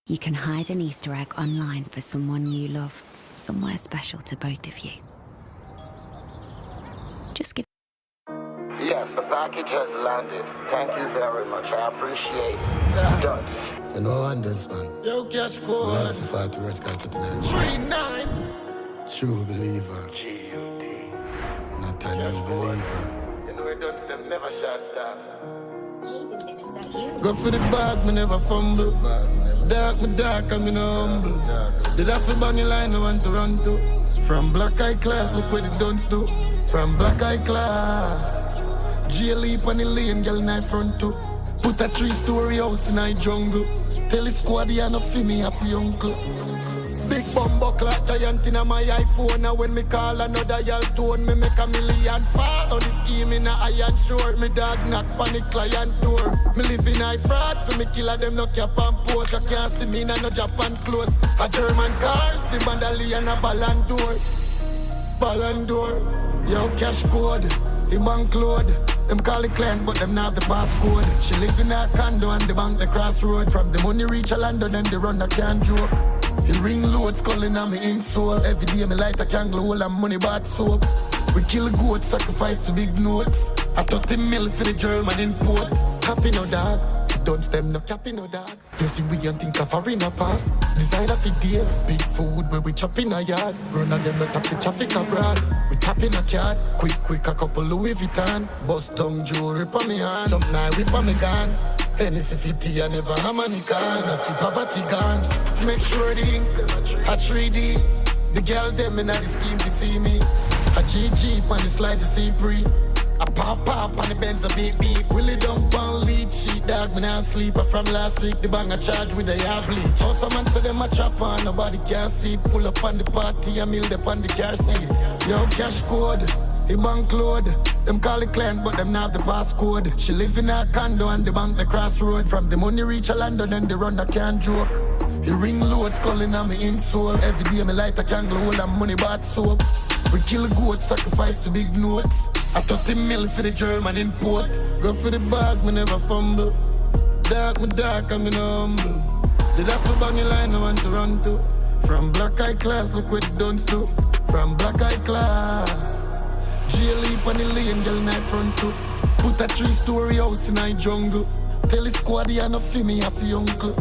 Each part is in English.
You can hide an Easter egg online for someone you love, somewhere special to both of you. Just give. Yes, the package has landed. Thank you very much. I appreciate it. Dunce. You know one dance, man. Yo, cash code. That's the 40 words got to tonight. 39. True believer. G-U-D. Not a new believer. You know, Dunce, them never shot stop. Go for the bag, me never fumble. Dark, me dark, I'm humble. Did I feel bang line I want to run to? From black eye class, look what it don't do. From black eye class. Jail leap on the lane, girl in my front too. Put a 3-story house in a jungle. Tell the squad you no feel me a fi uncle. Big bumbo clock giant in my iPhone. Now when me call another y'all tone, me make $1 million fast. On the scheme in a iron short. Me dog knock on the client door. Me live in high fraud, for me killer them no cap and pose. I can't see me in no Japan clothes. A German cars, the Bandali and a Ballon d'Or. Ballon d'Or, yo cash code, the bank load. Them call it client, but them not have the passcode. She live in a condo and the bank the crossroad. From the money reach a London and the run I can't joke. He ring loads calling on me insole. Every day me light a candle, all and money bought soap. We kill goats, sacrifice to big notes. I 30 mil for the German import. Happy no dog, don't stem no cappy no dog. You see we don't think of arena pass. Designer for days, big food where we chop in a yard. Run on them not tap the traffic abroad. We tap in a card, quick a couple Louis Vuitton. Bust down jewelry pa me hand, jump now whip on me gun. Hennessy 50 I never have money can. I see poverty gone. Make sure the ink a 3D. The girl them in the scheme to see me. A GG on the slide to see pre. A pop on the Benz a beat beat. Willie dump on lead sheet dog. Me now sleep from last week. The bang a charge with a hair bleach. Also man say them a chop on. Nobody can see it. Pull up on the party and meal up on the car seat. Yo cash code, the bank load. Them call it client but them not have the passcode. She live in a condo and the bank the crossroad. From the money reach a London and the run I can't joke. He ring loads calling on me insole. Every day me light a candle, all and money bought soap. We kill goats, sacrifice to big notes. I 30 mil for the German import. Go for the bag, me never fumble. Dark, me dark, I'm in humble. Did I for bang your line, I want to run to. From black eye class, look what it done to. From black eye class. Jail leap on the lane, girl night front too. Put a 3-story house in a jungle. Tell the squad you no feel me, I feel uncle.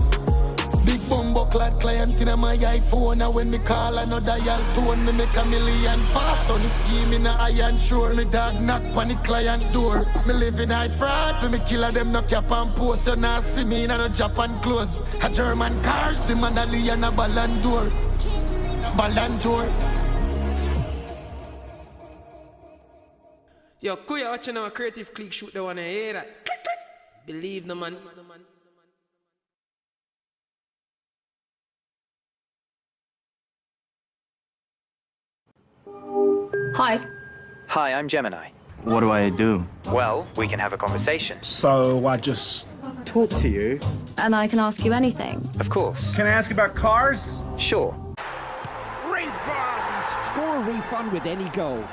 Big bumbo clad client in my iPhone. And when me call another dial tone, me make $1 million fast on the scheme in a iron sure. Me dog knock on the client door. Me live in high fraud for me killer them no cap and post. You not see me in a Japan clothes. A German cars, the Mandalay and a Ballon d'Or. Ballon d'Or. Yo, Kuya watching our creative clique shoot the one I hear that. Believe no man. Hi. Hi, I'm Gemini. What do I do? Well, we can have a conversation. So I just talk to you. And I can ask you anything. Of course. Can I ask about cars? Sure. Refund! Score a refund with any goal.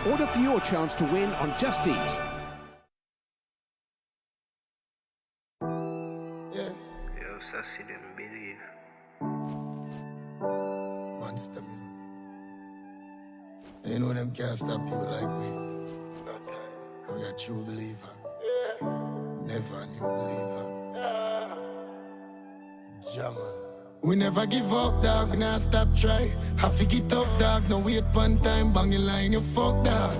Order for your chance to win on Just Eat. Yeah. Yo, Sassy didn't believe. Monster me. You know them can't stop you like we. We are true believer. Never a new believer. Jaman. We never give up, dog. We not stop try. Have to get up, dog. No wait one time. Bang your line, you fuck, dog.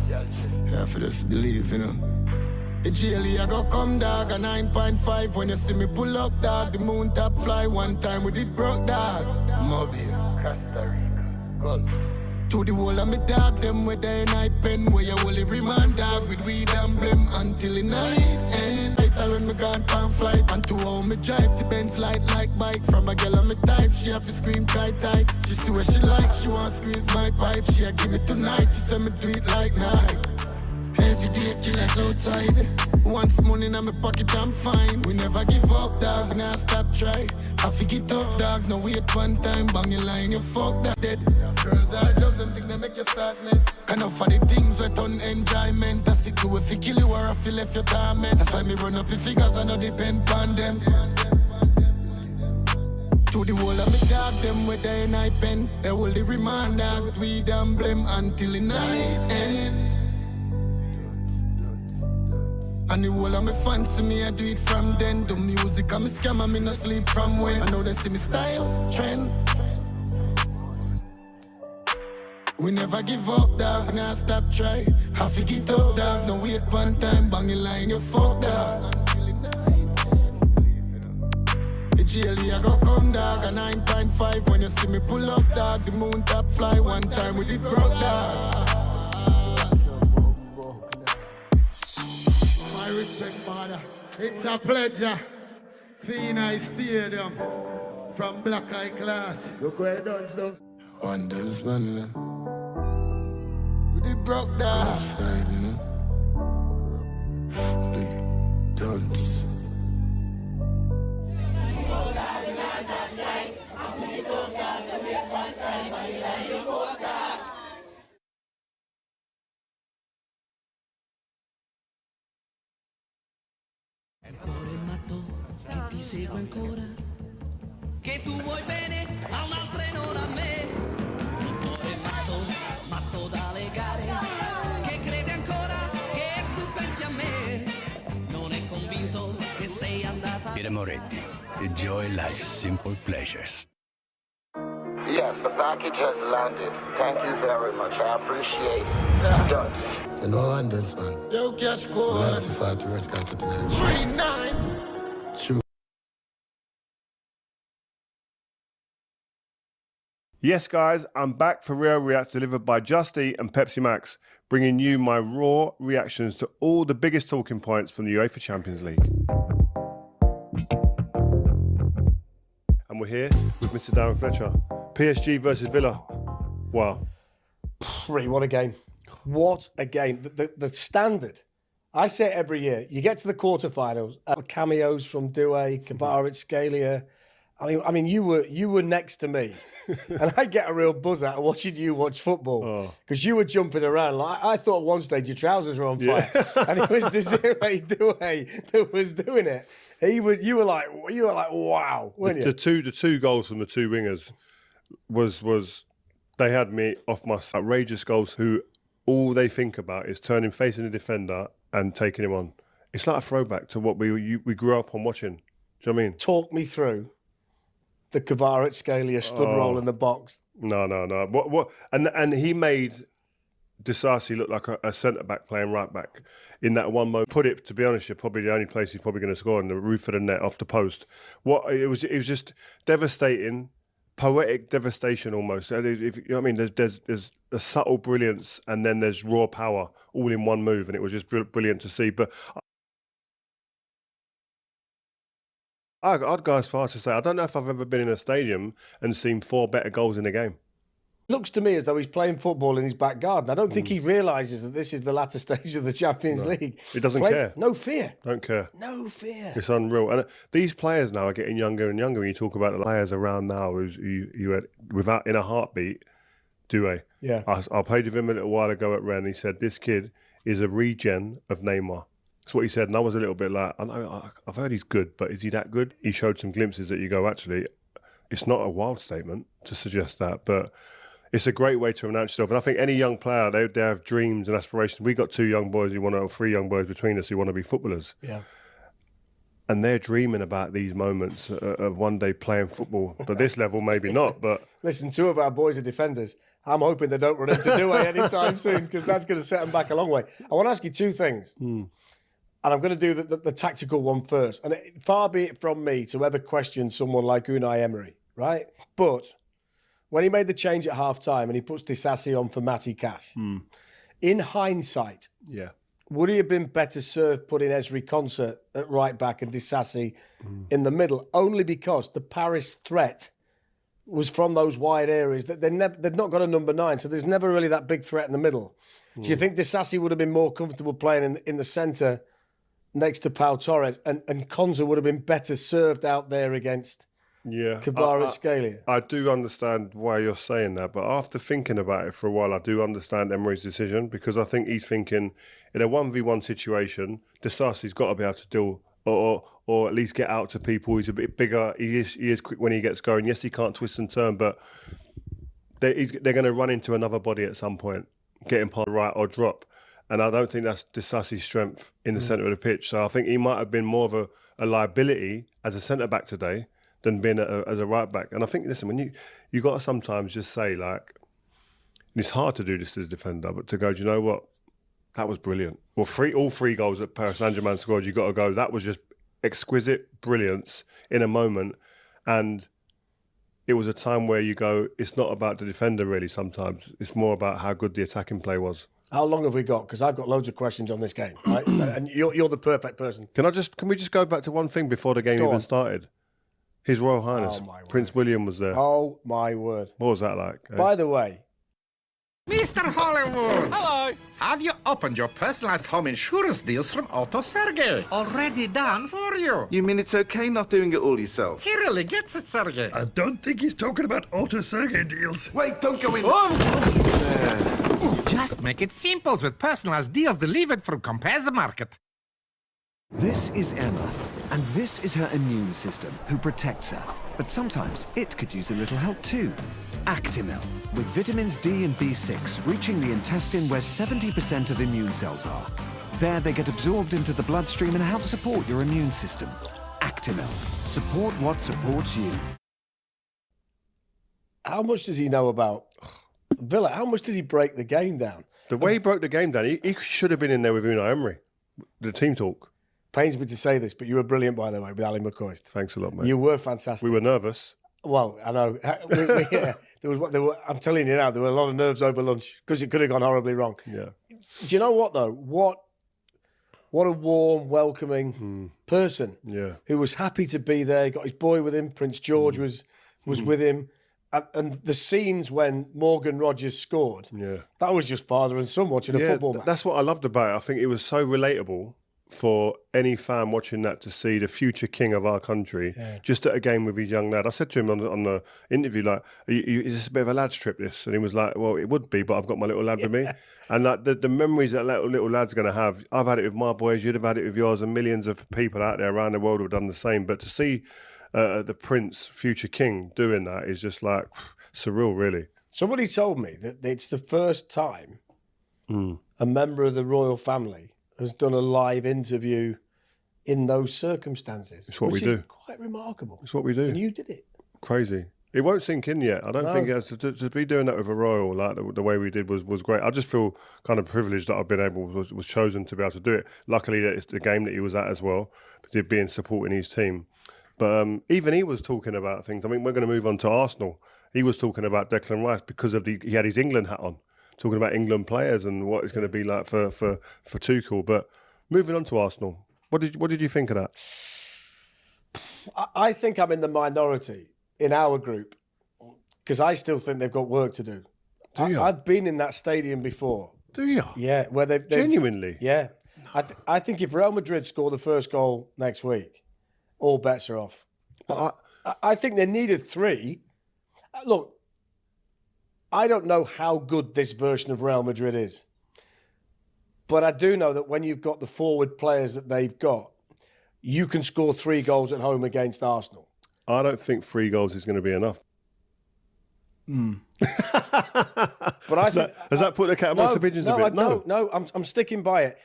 You have to just believe, you know. The GLE I go come, dog. A 9.5 when you see me pull up, dog. The moon top fly one time we did broke, dog. Mobile. Costa Rica. Gulf. To the wall of me dog, them with the night pen. Where you only remand dog with weed and blame until the night end. Vital when me gone pan flight. And to how me drive the Benz light like bike. From a girl on me type, she have to scream tight tight. She see what she like, she want squeeze my pipe. She a give me tonight, she said me do it like night. Every day killers outside. Once money in my pocket, I'm fine. We never give up, dog. Now stop try. I forget it up, dog. No wait one time. Bang your line, you fuck that dead. Girls are jobs and think they make you start next. Kind of for the things that on enjoyment. That's it, do if you kill you or if you left your torment. That's why me run up the figures, I know depend on them. To the wall of me dog, them with the night pen. They hold the remand, dog. With weed and blame until the night end. And the whole of me fancy me, I do it from then. The music and me scam and me no sleep from when. I know they see me style, trend. We never give up, dog, now stop try. Have to get up, dog, no wait one time. Bang your line, you fuck, dog. The GLE I go come, dog, a 9.5. When you see me pull up, dog, the moon top fly. One time we did broke, dog. Respect, Father. It's a pleasure. Phoenix Stadium from Black Eye Class. Look where it done, so. Wonders, man. We did broke down. Outside, you know. Fully dunce. Il cuore matto che ti segue ancora, che tu vuoi bene a un'altra e non a me. Il cuore matto, matto da legare, che crede ancora che tu pensi a me. Non è convinto che sei andata. Peter Moretti, enjoy life's simple pleasures. Yes, the package has landed. Thank you very much. I appreciate it. Done. You know one dance, man. Yo, cash code. That's the 40 words got to tonight. 39. True. Yes, guys, I'm back for Real Reacts delivered by Just Eat and Pepsi Max, bringing you my raw reactions to all the biggest talking points from the UEFA Champions League. And we're here with Mr. Darren Fletcher. PSG versus Villa. Wow. What a game. What a game. The standard. I say it every year. You get to the quarterfinals, cameos from Doué, Kvara, Scalia, I mean, you were next to me, and I get a real buzz out of watching you watch football because you were jumping around. Like I thought at one stage your trousers were on fire, and it was Desiree Doué that was doing it. You were like, wow, weren't you? The two goals from the two wingers was they had me off my outrageous goals. Who all they think about is turning, facing the defender, and taking him on. It's like a throwback to what we grew up on watching. Do you know what I mean? Talk me through the Kvaratskhelia stud roll in the box. No. What? And he made Disasi look like a centre back playing right back in that one moment. Put it, to be honest, you're probably the only place he's probably going to score in the roof of the net off the post. It was just devastating, poetic devastation almost. If, you know what I mean? There's a subtle brilliance and then there's raw power all in one move, and it was just brilliant to see. But I'd go as far as to say I don't know if I've ever been in a stadium and seen 4 better goals in a game. It looks to me as though he's playing football in his back garden. I don't think he realises that this is the latter stage of the Champions League. He doesn't care. No fear. Don't care. No fear. It's unreal. And these players now are getting younger and younger. When you talk about the players around now, you had, without in a heartbeat, Doué. Yeah. I played with him a little while ago at Rennes. He said, this kid is a regen of Neymar. That's what he said. And I was a little bit like, I've heard he's good, but is he that good? He showed some glimpses that you go, actually, it's not a wild statement to suggest that, but it's a great way to announce yourself. And I think any young player, they have dreams and aspirations. We got 3 young boys between us who want to be footballers. Yeah. And they're dreaming about these moments of one day playing football. But this level, maybe not. But listen, 2 of our boys are defenders. I'm hoping they don't run into Doué anytime soon because that's going to set them back a long way. I want to ask you 2 things. And I'm going to do the tactical one first. And far be it from me to ever question someone like Unai Emery, right? But when he made the change at half-time and he puts Disasi on for Matty Cash, in hindsight, would he have been better served putting Ezri Konsa at right back and Disasi in the middle? Only because the Paris threat was from those wide areas that they've not got a number 9, so there's never really that big threat in the middle. Do you think Disasi would have been more comfortable playing in the centre next to Pau Torres, and Konsa would have been better served out there against Kvaratskhelia? I do understand why you're saying that, but after thinking about it for a while, I do understand Emery's decision, because I think he's thinking in a 1v1 situation, Disasi's got to be able to deal or at least get out to people. He's a bit bigger. He is quick when he gets going. Yes, he can't twist and turn, but they're going to run into another body at some point, getting past right or drop. And I don't think that's Disasi's strength in the centre of the pitch. So I think he might have been more of a liability as a centre-back today than being as a right-back. And I think, listen, when you got to sometimes just say, like, and it's hard to do this as a defender, but to go, do you know what? That was brilliant. Well, all 3 goals that Paris Saint-Germain scored, you got to go, that was just exquisite brilliance in a moment. And it was a time where you go, it's not about the defender really sometimes. It's more about how good the attacking play was. How long have we got? Because I've got loads of questions on this game, right? And you're the perfect person. Can we just go back to one thing before the game even started? His Royal Highness, Prince William was there. Oh, my word. What was that like? By the way, Mr. Hollywood! Hello! Have you opened your personalized home insurance deals from Otto Sergey? Already done for you. You mean it's okay not doing it all yourself? He really gets it, Sergey. I don't think he's talking about Otto Sergey deals. Wait, don't go in. Just make it simple with personalized deals delivered from Compare Market. This is Emma, and this is her immune system, who protects her. But sometimes it could use a little help too. Actimel, with vitamins D and B6 reaching the intestine where 70% of immune cells are. There they get absorbed into the bloodstream and help support your immune system. Actimel. Support what supports you. How much does he know about Villa? How much did he break the game down? The way he broke the game down, he should have been in there with Unai Emery. The team talk. Pains me to say this, but you were brilliant, by the way, with Ali McCoist. Thanks a lot, mate. You were fantastic. We were nervous. Well, I know. I'm telling you now, there were a lot of nerves over lunch because it could have gone horribly wrong. Yeah. Do you know what, though? What a warm, welcoming person. Yeah. Who was happy to be there. He got his boy with him. Prince George was with him. And the scenes when Morgan Rogers scored, that was just father and son watching a football match. That's what I loved about it. I think it was so relatable for any fan watching that to see the future king of our country just at a game with his young lad. I said to him on the interview, like, is this a bit of a lad's trip, this? And he was like, well, it would be, but I've got my little lad with me. And like the memories that little lad's going to have, I've had it with my boys, you'd have had it with yours, and millions of people out there around the world have done the same. But to see the Prince, future king, doing that is just like surreal, really. Somebody told me that it's the first time a member of the royal family has done a live interview in those circumstances. It's what which we do. Is quite remarkable. It's what we do. And you did it. Crazy. It won't sink in yet. I don't think it has to be doing that with a royal like the way we did was great. I just feel kind of privileged that I've been able was chosen to be able to do it. Luckily, that it's the game that he was at as well, being supporting his team. But even he was talking about things. I mean, we're going to move on to Arsenal. He was talking about Declan Rice because of he had his England hat on, talking about England players and what it's going to be like for Tuchel. But moving on to Arsenal, what did you think of that? I think I'm in the minority in our group because I still think they've got work to do. Do you? I've been in that stadium before. Do you? Yeah, where they've genuinely. Yeah, I think if Real Madrid score the first goal next week, all bets are off. I think they needed 3. Look, I don't know how good this version of Real Madrid is, but I do know that when you've got the forward players that they've got, you can score 3 goals at home against Arsenal. I don't think 3 goals is going to be enough. But I think, has that put the cat amongst the pigeons a bit? No, I'm sticking by it.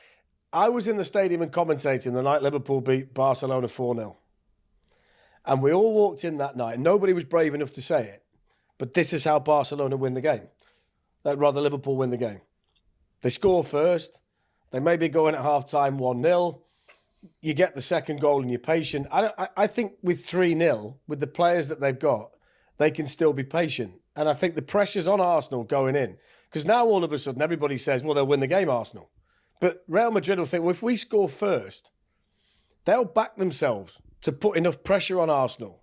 I was in the stadium and commentating the night Liverpool beat Barcelona 4-0. And we all walked in that night, and nobody was brave enough to say it. But this is how Barcelona win the game. Rather, Liverpool win the game. They score first. They maybe go in at half-time 1-0. You get the second goal and you're patient. I think with 3-0, with the players that they've got, they can still be patient. And I think the pressure's on Arsenal going in. Because now all of a sudden everybody says, well, they'll win the game, Arsenal. But Real Madrid will think, well, if we score first, they'll back themselves to put enough pressure on Arsenal.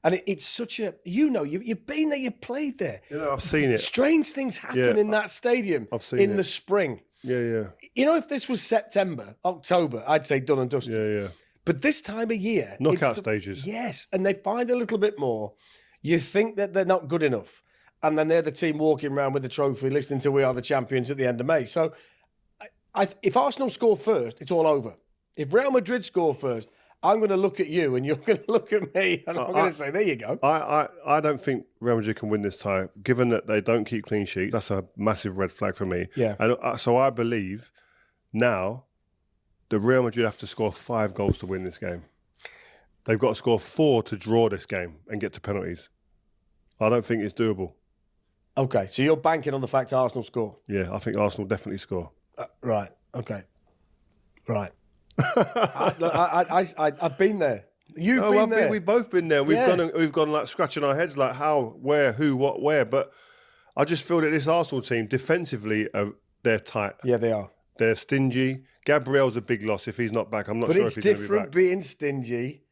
And it's such a, you've been there, you've played there. I've seen it. Strange things happen in that stadium in the spring. Yeah. If this was September, October, I'd say done and dusted. Yeah. But this time of year... Knockout stages. Yes, and they find a little bit more. You think that they're not good enough. And then they're the team walking around with the trophy, listening to We Are the Champions at the end of May. So if Arsenal score first, it's all over. If Real Madrid score first, I'm going to look at you and you're going to look at me and I'm going to say, there you go. I don't think Real Madrid can win this tie, given that they don't keep clean sheet. That's a massive red flag for me. Yeah. And so I believe now the Real Madrid have to score 5 goals to win this game. They've got to score 4 to draw this game and get to penalties. I don't think it's doable. Okay, so you're banking on the fact Arsenal score? Yeah, I think Arsenal definitely score. Right, okay. Right. I've been there. You've been there. We've both been there. We've gone like scratching our heads like how, where, who, what, where. But I just feel that this Arsenal team defensively, they're tight. Yeah, they are. They're stingy. Gabriel's a big loss if he's not back. I'm not sure if he's going to be back. But it's different being stingy,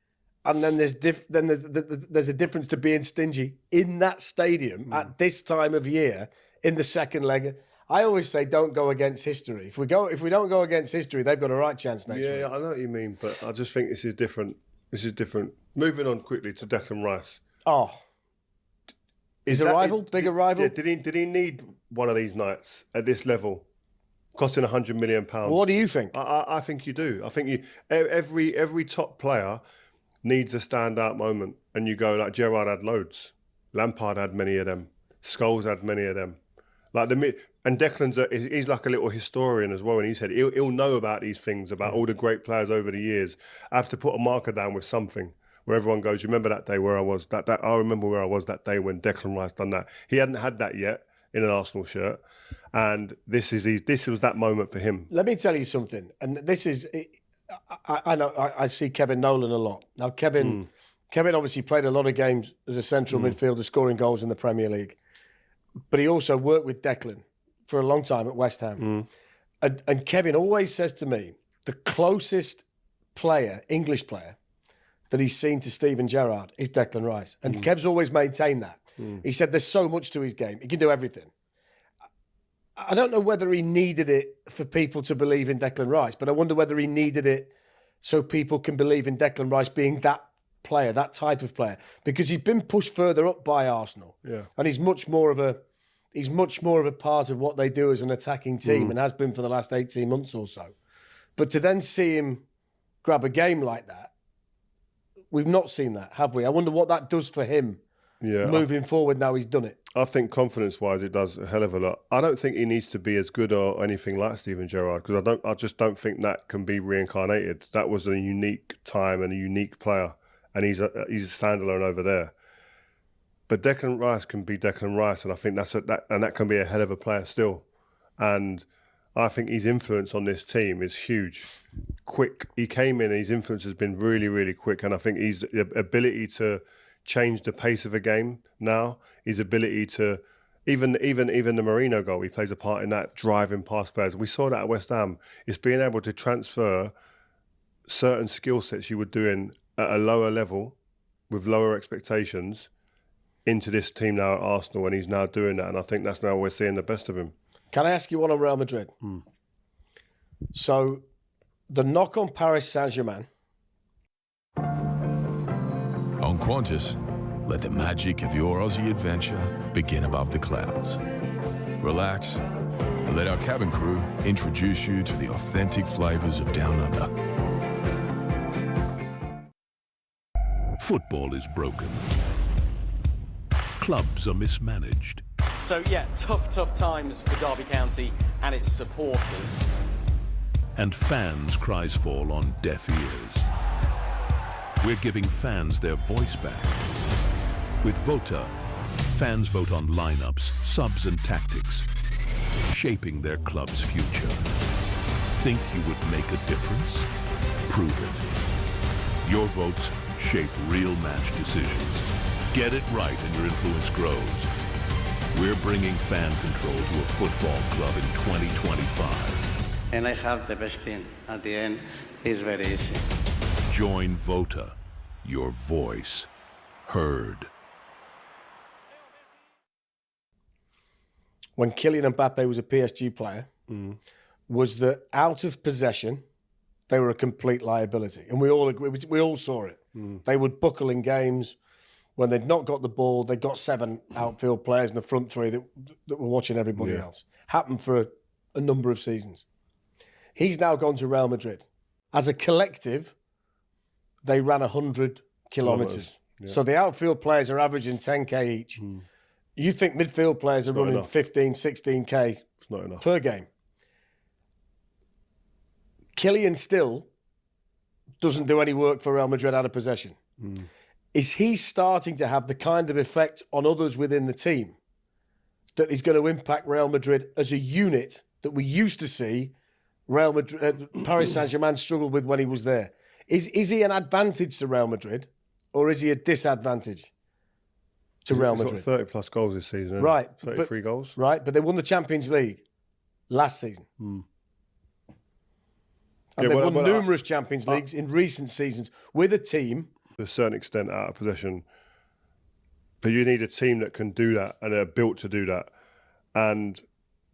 and then there's a difference to being stingy in that stadium at this time of year in the second leg. I always say, don't go against history. If we don't go against history, they've got a right chance next week. Yeah, I know what you mean, but I just think this is different. Moving on quickly to Declan Rice. Oh, is a rival, bigger rival? Yeah, did he need one of these nights at this level, costing £100 million? What do you think? I think you do. I think every top player needs a standout moment, and you go like Gerrard had loads, Lampard had many of them, Scholes had many of them. And Declan's he's like a little historian as well, and he said he'll know about these things, about all the great players over the years. I have to put a marker down with something where everyone goes, you remember that day where I was? I remember where I was that day when Declan Rice done that. He hadn't had that yet in an Arsenal shirt, and this was that moment for him. Let me tell you something, and this is, I know I see Kevin Nolan a lot. Now Kevin obviously played a lot of games as a central midfielder, scoring goals in the Premier League. But he also worked with Declan for a long time at West Ham. And Kevin always says to me, the closest player, English player, that he's seen to Steven Gerrard is Declan Rice. And Kev's always maintained that. He said there's so much to his game. He can do everything. I don't know whether he needed it for people to believe in Declan Rice, but I wonder whether he needed it so people can believe in Declan Rice being that player, that type of player, because he's been pushed further up by Arsenal, and he's much more of a part of what they do as an attacking team, and has been for the last 18 months or so. But to then see him grab a game like that, we've not seen that, have we? I wonder what that does for him. Moving forward now he's done it. I think confidence-wise, it does a hell of a lot. I don't think he needs to be as good or anything like Steven Gerrard, because I just don't think that can be reincarnated. That was a unique time and a unique player, and he's a standalone over there. But Declan Rice can be Declan Rice, and I think that can be a hell of a player still. And I think his influence on this team is huge. Quick, he came in, and his influence has been really, really quick, and I think his ability to change the pace of a game now, his ability to even the Marino goal, he plays a part in that, driving past players. We saw that at West Ham. It's being able to transfer certain skill sets you were doing at a lower level with lower expectations into this team now at Arsenal, and he's now doing that, and I think that's now we're seeing the best of him. Can I ask you one on Real Madrid? So the knock on Paris Saint-Germain. On Qantas, let the magic of your Aussie adventure begin above the clouds. Relax and let our cabin crew introduce you to the authentic flavours of Down Under. Football is broken. Clubs are mismanaged. So yeah, tough times for Derby County and its supporters. And fans' cries fall on deaf ears. We're giving fans their voice back. With Vota, fans vote on lineups, subs and tactics, shaping their club's future. Think you would make a difference? Prove it. Your votes shape real match decisions. Get it right and your influence grows. We're bringing fan control to a football club in 2025. And I have the best team. At the end, it's very easy. Join Vota. Your voice heard. When Kylian Mbappe was a PSG player, was that out of possession, they were a complete liability. And we all agree, we all saw it. They would buckle in games. When they'd not got the ball, they got 7 outfield players in the front 3 that were watching everybody else. Happened for a number of seasons. He's now gone to Real Madrid. As a collective, they ran 100 kilometres. Yeah. So the outfield players are averaging 10k each. You think midfield players are running enough. 15, 16k It's not enough. per game. Kylian still doesn't do any work for Real Madrid out of possession. Is he starting to have the kind of effect on others within the team that is going to impact Real Madrid as a unit that we used to see Real Madrid, Paris Saint-Germain struggle with when he was there? Is he an advantage to Real Madrid, or is he a disadvantage to Real He's got Madrid? 30 plus goals this season. Right. 33 goals. Right, but they won the Champions League last season. And they've won numerous Champions Leagues in recent seasons with a team. To a certain extent out of possession. But you need a team that can do that and are built to do that. And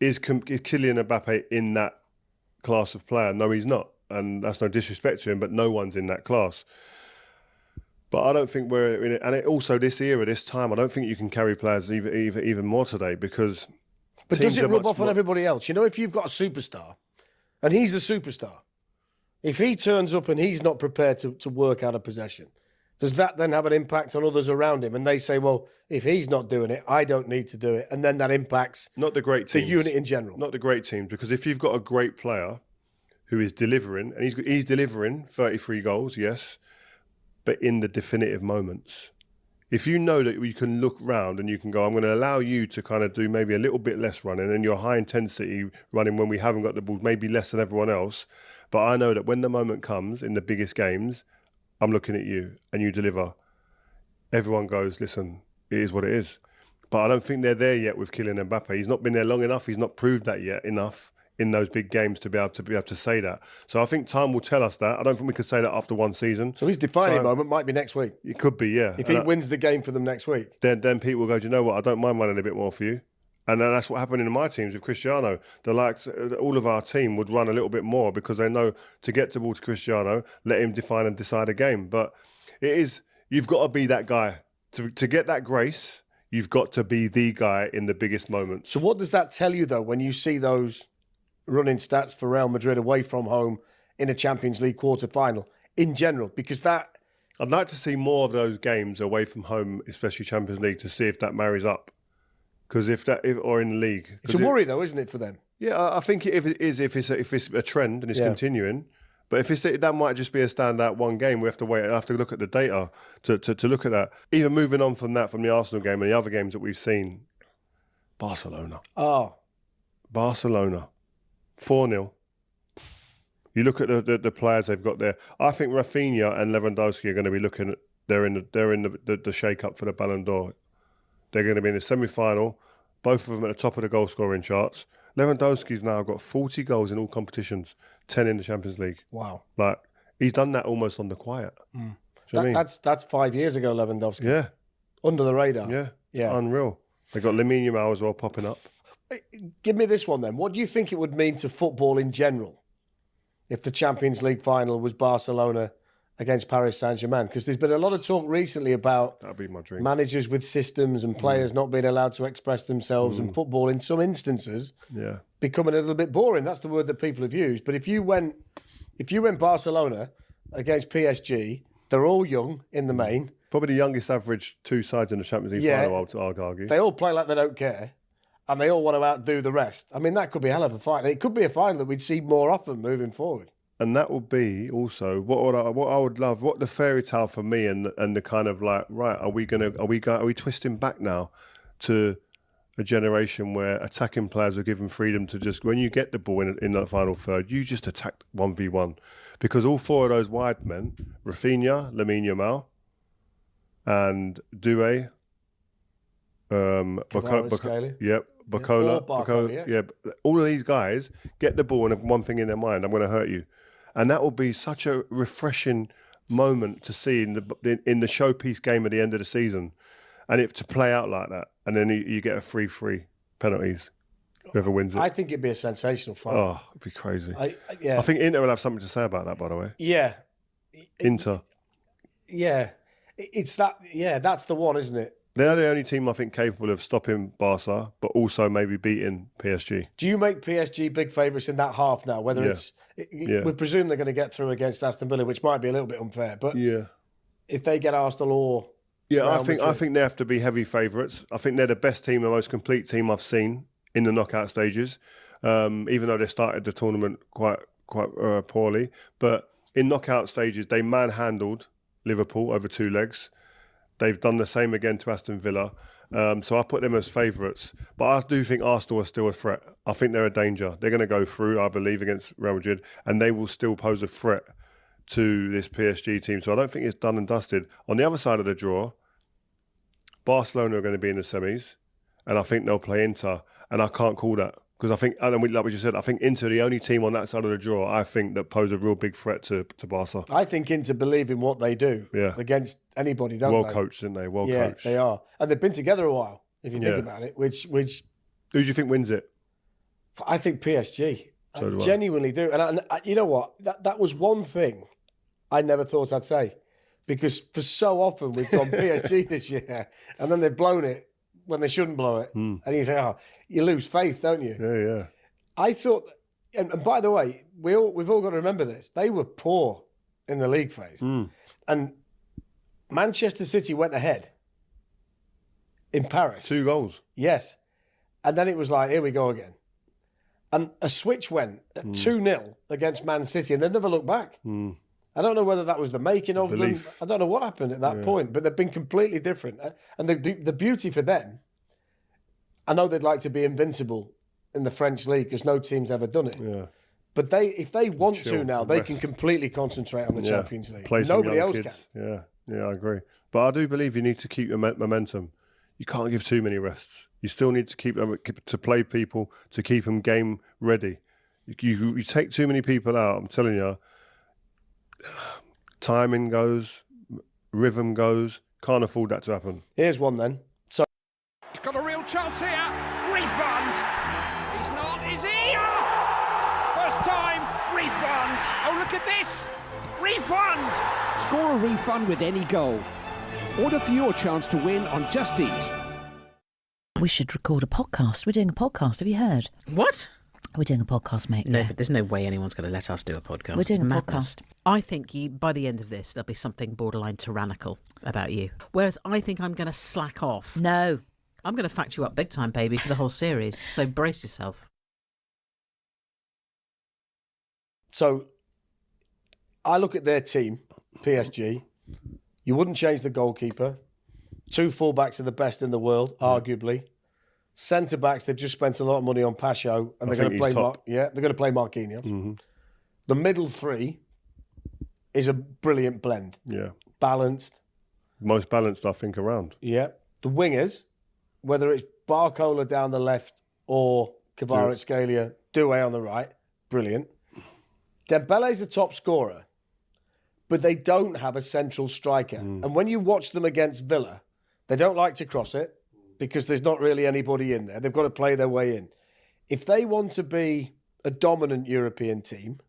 is Kylian Mbappe in that class of player? No, he's not. And that's no disrespect to him, but no one's in that class. But I don't think we're in it. And also this era, this time, I don't think you can carry players even more today because... But does it rub off on everybody else? You know, if you've got a superstar, and he's the superstar, if he turns up and he's not prepared to work out of possession, does that then have an impact on others around him? And they say, well, if he's not doing it, I don't need to do it. And then that impacts not the great teams, the unit in general. Not the great teams, because if you've got a great player who is delivering, and he's delivering 33 goals, yes, but in the definitive moments. If you know that you can look round and you can go, I'm going to allow you to kind of do maybe a little bit less running and your high intensity running when we haven't got the ball, maybe less than everyone else. But I know that when the moment comes in the biggest games, I'm looking at you and you deliver. Everyone goes, listen, it is what it is. But I don't think they're there yet with Kylian Mbappe. He's not been there long enough. He's not proved that yet enough in those big games to be able to say that. So I think time will tell us that. I don't think we could say that after one season. So his defining moment might be next week. It could be, yeah. If he wins the game for them next week. Then people will go, do you know what? I don't mind running a bit more for you. And then that's what happened in my teams with Cristiano. All of our team would run a little bit more because they know to get towards Cristiano, let him define and decide a game. But you've got to be that guy. To get that grace, you've got to be the guy in the biggest moments. So what does that tell you, though, when you see those running stats for Real Madrid away from home in a Champions League quarter-final in general? Because I'd like to see more of those games away from home, especially Champions League, to see if that marries up. Because or in the league, it's a worry though, isn't it, for them? Yeah, I think if it's a trend and it's continuing, but if that might just be a standout one game. We have to wait. I have to look at the data to look at that. Even moving on from that, from the Arsenal game and the other games that we've seen, Barcelona. Barcelona, 4-0. You look at the players they've got there. I think Rafinha and Lewandowski are going to be looking at. They're in the shake-up for the Ballon d'Or. They're going to be in the semi-final, both of them at the top of the goal-scoring charts. Lewandowski's now got 40 goals in all competitions, 10 in the Champions League. Wow. Like, he's done that almost on the quiet. Do you know what I mean? That's 5 years ago, Lewandowski. Yeah. Under the radar. Yeah. Yeah. Unreal. They've got Lamine Yamal as well popping up. Give me this one then. What do you think it would mean to football in general if the Champions League final was Barcelona against Paris Saint-Germain? Because there's been a lot of talk recently about that'd be my dream. Managers with systems and players not being allowed to express themselves, and football in some instances becoming a little bit boring. That's the word that people have used. But if you went Barcelona against PSG, they're all young in the main. Probably the youngest average two sides in the Champions League final, I'd argue. They all play like they don't care, and they all want to outdo the rest. I mean, that could be a hell of a fight. And it could be a final that we'd see more often moving forward. And that would be also what I would love, what the fairy tale for me, and the kind of like, right, are we twisting back now to a generation where attacking players are given freedom to just, when you get the ball in the final third, you just attack 1v1, because all four of those wide men, Rafinha, Lamine Yamal, and Doué, Bacola, all of these guys get the ball and have one thing in their mind: I'm going to hurt you. And that will be such a refreshing moment to see in the showpiece game at the end of the season, and it to play out like that. And then you get a 3-3 penalties. Whoever wins it. I think it'd be a sensational fight. Oh, it'd be crazy. I think Inter will have something to say about that, by the way. Yeah. Inter. Yeah. It's that. Yeah, that's the one, isn't it? They're the only team I think capable of stopping Barca, but also maybe beating PSG. Do you make PSG big favourites in that half now? Whether we presume they're going to get through against Aston Villa, which might be a little bit unfair, but if they get Arsenal or I think they have to be heavy favourites. I think they're the best team, the most complete team I've seen in the knockout stages. Even though they started the tournament quite poorly, but in knockout stages they manhandled Liverpool over 2 legs. They've done the same again to Aston Villa. So I put them as favourites. But I do think Arsenal are still a threat. I think they're a danger. They're going to go through, I believe, against Real Madrid, and they will still pose a threat to this PSG team. So I don't think it's done and dusted. On the other side of the draw, Barcelona are going to be in the semis, and I think they'll play Inter. And I can't call that. Because I think, like we just said, I think Inter, the only team on that side of the draw, I think, that pose a real big threat to Barca. I think Inter believe in what they do against anybody, don't well they? Well coached, didn't they? Well coached. They are. And they've been together a while, if you think about it. Which who do you think wins it? I think PSG. So do I genuinely do. And you know what? That was one thing I never thought I'd say. Because for so often we've gone PSG this year, and then they've blown it when they shouldn't blow it. And you think, you lose faith, don't you? Yeah. I thought, and by the way, we've all got to remember this. They were poor in the league phase. And Manchester City went ahead in Paris. 2 goals. Yes. And then it was like, here we go again. And a switch went at 2-0 against Man City, and they never looked back. I don't know whether that was the making of them. I don't know what happened at that point, but they've been completely different. And the beauty for them, I know they'd like to be invincible in the French league because no team's ever done it. Yeah. But if they want to now, they can completely concentrate on the Champions League. Nobody else can. Yeah, I agree. But I do believe you need to keep your momentum. You can't give too many rests. You still need to keep to play people, to keep them game ready. You take too many people out, I'm telling you, timing goes, rhythm goes. Can't afford that to happen. Here's one then. So got a real chance here. Refund. He's not, is he? First time, refund. Oh, look at this. Refund. Score a refund with any goal. Order for your chance to win on Just Eat. We should record a podcast. We're doing a podcast. Have you heard? What? We're doing a podcast, mate. No, yeah. but there's no way anyone's going to let us do a podcast. We're doing a Madness. podcast. I think by the end of this, there'll be something borderline tyrannical about you. Whereas I think I'm going to slack off. No. I'm going to fact you up big time, baby, for the whole series. So brace yourself. So I look at their team, PSG. You wouldn't change the goalkeeper. 2 fullbacks are the best in the world, arguably. Centre backs, they've just spent a lot of money on Pacho, and they're going to play. They're going to play Marquinhos. Mm-hmm. The middle three is a brilliant blend. Yeah, balanced. Most balanced, I think, around. Yeah, the wingers, whether it's Barcola down the left or Kvaratskhelia, Doué on the right, brilliant. Dembele's the top scorer, but they don't have a central striker. And when you watch them against Villa, they don't like to cross it because there's not really anybody in there. They've got to play their way in. If they want to be a dominant European team,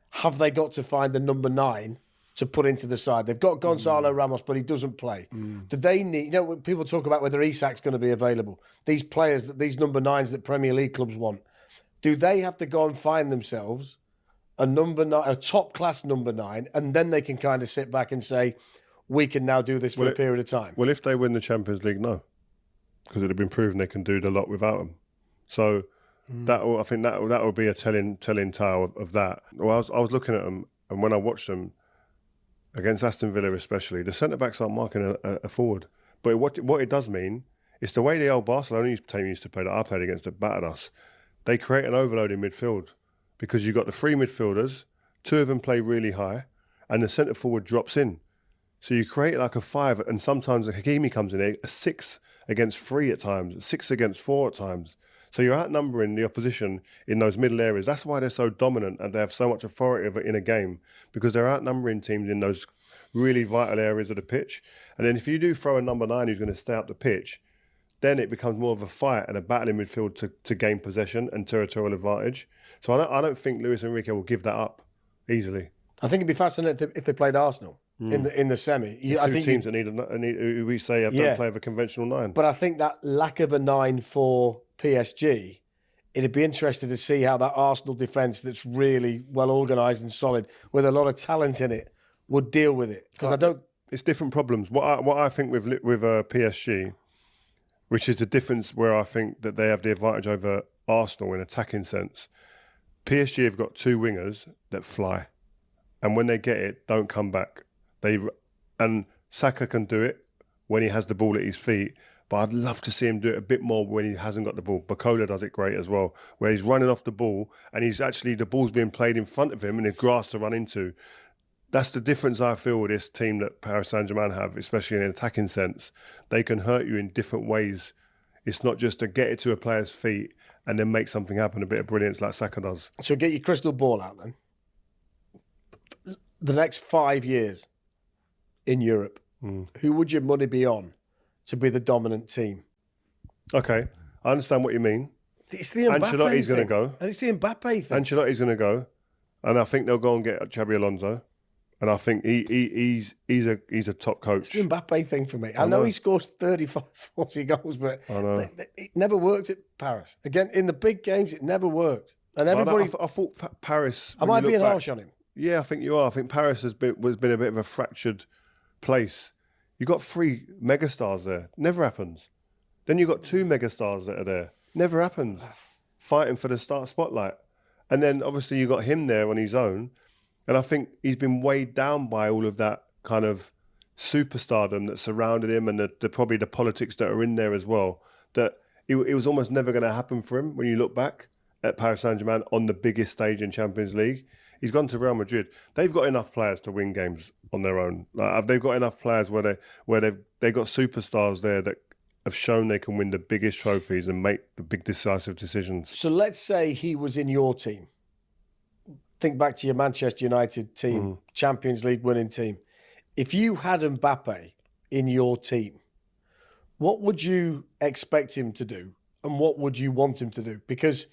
have they got to find the number 9 to put into the side? They've got Gonzalo Ramos, but he doesn't play. Do they need, you know, when people talk about whether Isak's going to be available, these players, these number 9s that Premier League clubs want, do they have to go and find themselves a number 9, a top class number 9, and then they can kind of sit back and say, we can now do this for a period of time? Well, if they win the Champions League, no, because it had been proven they can do a lot without them. So I think that will be a telling tale of that. Well, I was looking at them, and when I watched them against Aston Villa, especially, the centre backs aren't marking a forward. But what it does mean is the way the old Barcelona team used to play that I played against that battered us. They create an overload in midfield because you've got the 3 midfielders, 2 of them play really high, and the centre forward drops in. So you create like a 5, and sometimes Hakimi comes in a 6 against 3 at times, a 6 against 4 at times. So you're outnumbering the opposition in those middle areas. That's why they're so dominant and they have so much authority in a game, because they're outnumbering teams in those really vital areas of the pitch. And then if you do throw a number 9 who's going to stay up the pitch, then it becomes more of a fight and a battle in midfield to gain possession and territorial advantage. So I don't think Luis Enrique will give that up easily. I think it'd be fascinating if they played Arsenal in the semi. I think teams that need we say don't play of a conventional 9. But I think that lack of a 9 for PSG, it'd be interesting to see how that Arsenal defence that's really well organised and solid, with a lot of talent in it, would deal with it. Because it's different problems. What I think with PSG, which is the difference where I think that they have the advantage over Arsenal in attacking sense. PSG have got 2 wingers that fly, and when they get it, don't come back. And Saka can do it when he has the ball at his feet, but I'd love to see him do it a bit more when he hasn't got the ball. Barcola does it great as well, where he's running off the ball and the ball's being played in front of him and there's grass to run into. That's the difference I feel with this team that Paris Saint-Germain have, especially in an attacking sense. They can hurt you in different ways. It's not just to get it to a player's feet and then make something happen, a bit of brilliance like Saka does. So get your crystal ball out then. The next 5 years in Europe, who would your money be on to be the dominant team? Okay, I understand what you mean. It's the Mbappe Ancelotti's going to thing. go. It's the Mbappe thing. Ancelotti's going to go, and I think they'll go and get Xabi Alonso, and I think he's a top coach. It's the Mbappe thing for me. I know he scores 35, 40 goals, but it never worked at Paris. Again, in the big games, it never worked. And everybody, I thought Paris. Am I being harsh on him? Yeah, I think you are. I think Paris has been a bit of a fractured place. You've got 3 megastars there. Never happens. Then you've got 2 megastars that are there. Never happens. Fighting for the start spotlight. And then obviously you got him there on his own. And I think he's been weighed down by all of that kind of superstardom that surrounded him, and probably the politics that are in there as well. That it was almost never going to happen for him when you look back at Paris Saint-Germain on the biggest stage in Champions League. He's gone to Real Madrid. They've got enough players to win games on their own. They've got enough players where they've got superstars there that have shown they can win the biggest trophies and make the big decisive decisions. So let's say he was in your team. Think back to your Manchester United team, Champions League winning team. If you had Mbappe in your team, what would you expect him to do, and what would you want him to do? Because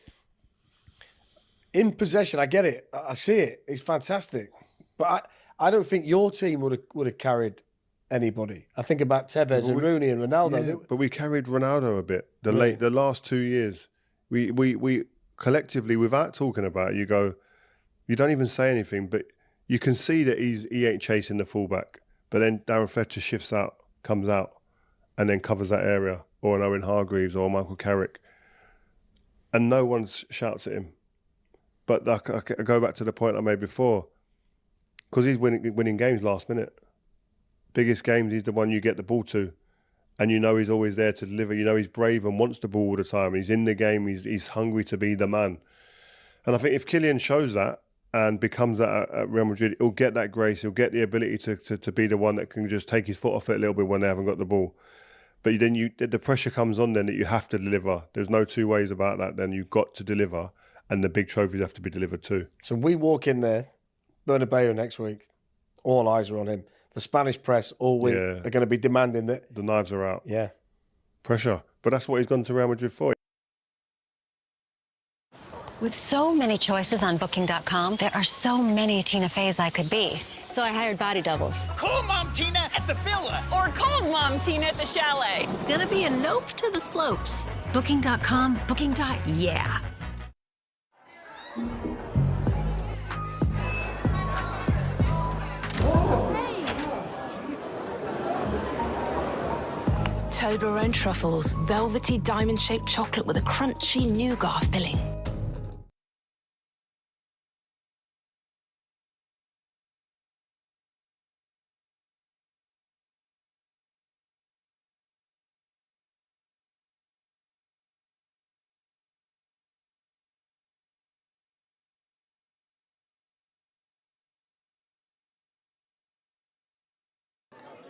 in possession, I get it, I see it, it's fantastic, but I don't think your team would have carried anybody. I think about Tevez and Rooney and Ronaldo. Yeah, but we carried Ronaldo a bit. The last 2 years, we collectively, without talking about it, you go, you don't even say anything, but you can see that he ain't chasing the fullback. But then Darren Fletcher shifts out, comes out, and then covers that area, or an Owen Hargreaves or Michael Carrick, and no one shouts at him. But I go back to the point I made before, because he's winning games last minute. Biggest games, he's the one you get the ball to, and you know he's always there to deliver. You know he's brave and wants the ball all the time. He's in the game. He's hungry to be the man. And I think if Kylian shows that and becomes that at Real Madrid, he'll get that grace. He'll get the ability to be the one that can just take his foot off it a little bit when they haven't got the ball. But then the pressure comes on then that you have to deliver. There's no two ways about that. Then you've got to deliver, and the big trophies have to be delivered too. So we walk in there, Bernabeu next week, all eyes are on him. The Spanish press all week, they're going to be demanding that. The knives are out. Yeah. Pressure. But that's what he's gone to Real Madrid for. With so many choices on Booking.com, there are so many Tina Feys I could be. So I hired body doubles. Cool Mom Tina at the Villa. Or Cold Mom Tina at the Chalet. It's gonna be a nope to the slopes. Booking.com, Booking.yeah. Toblerone truffles, velvety diamond-shaped chocolate with a crunchy nougat filling.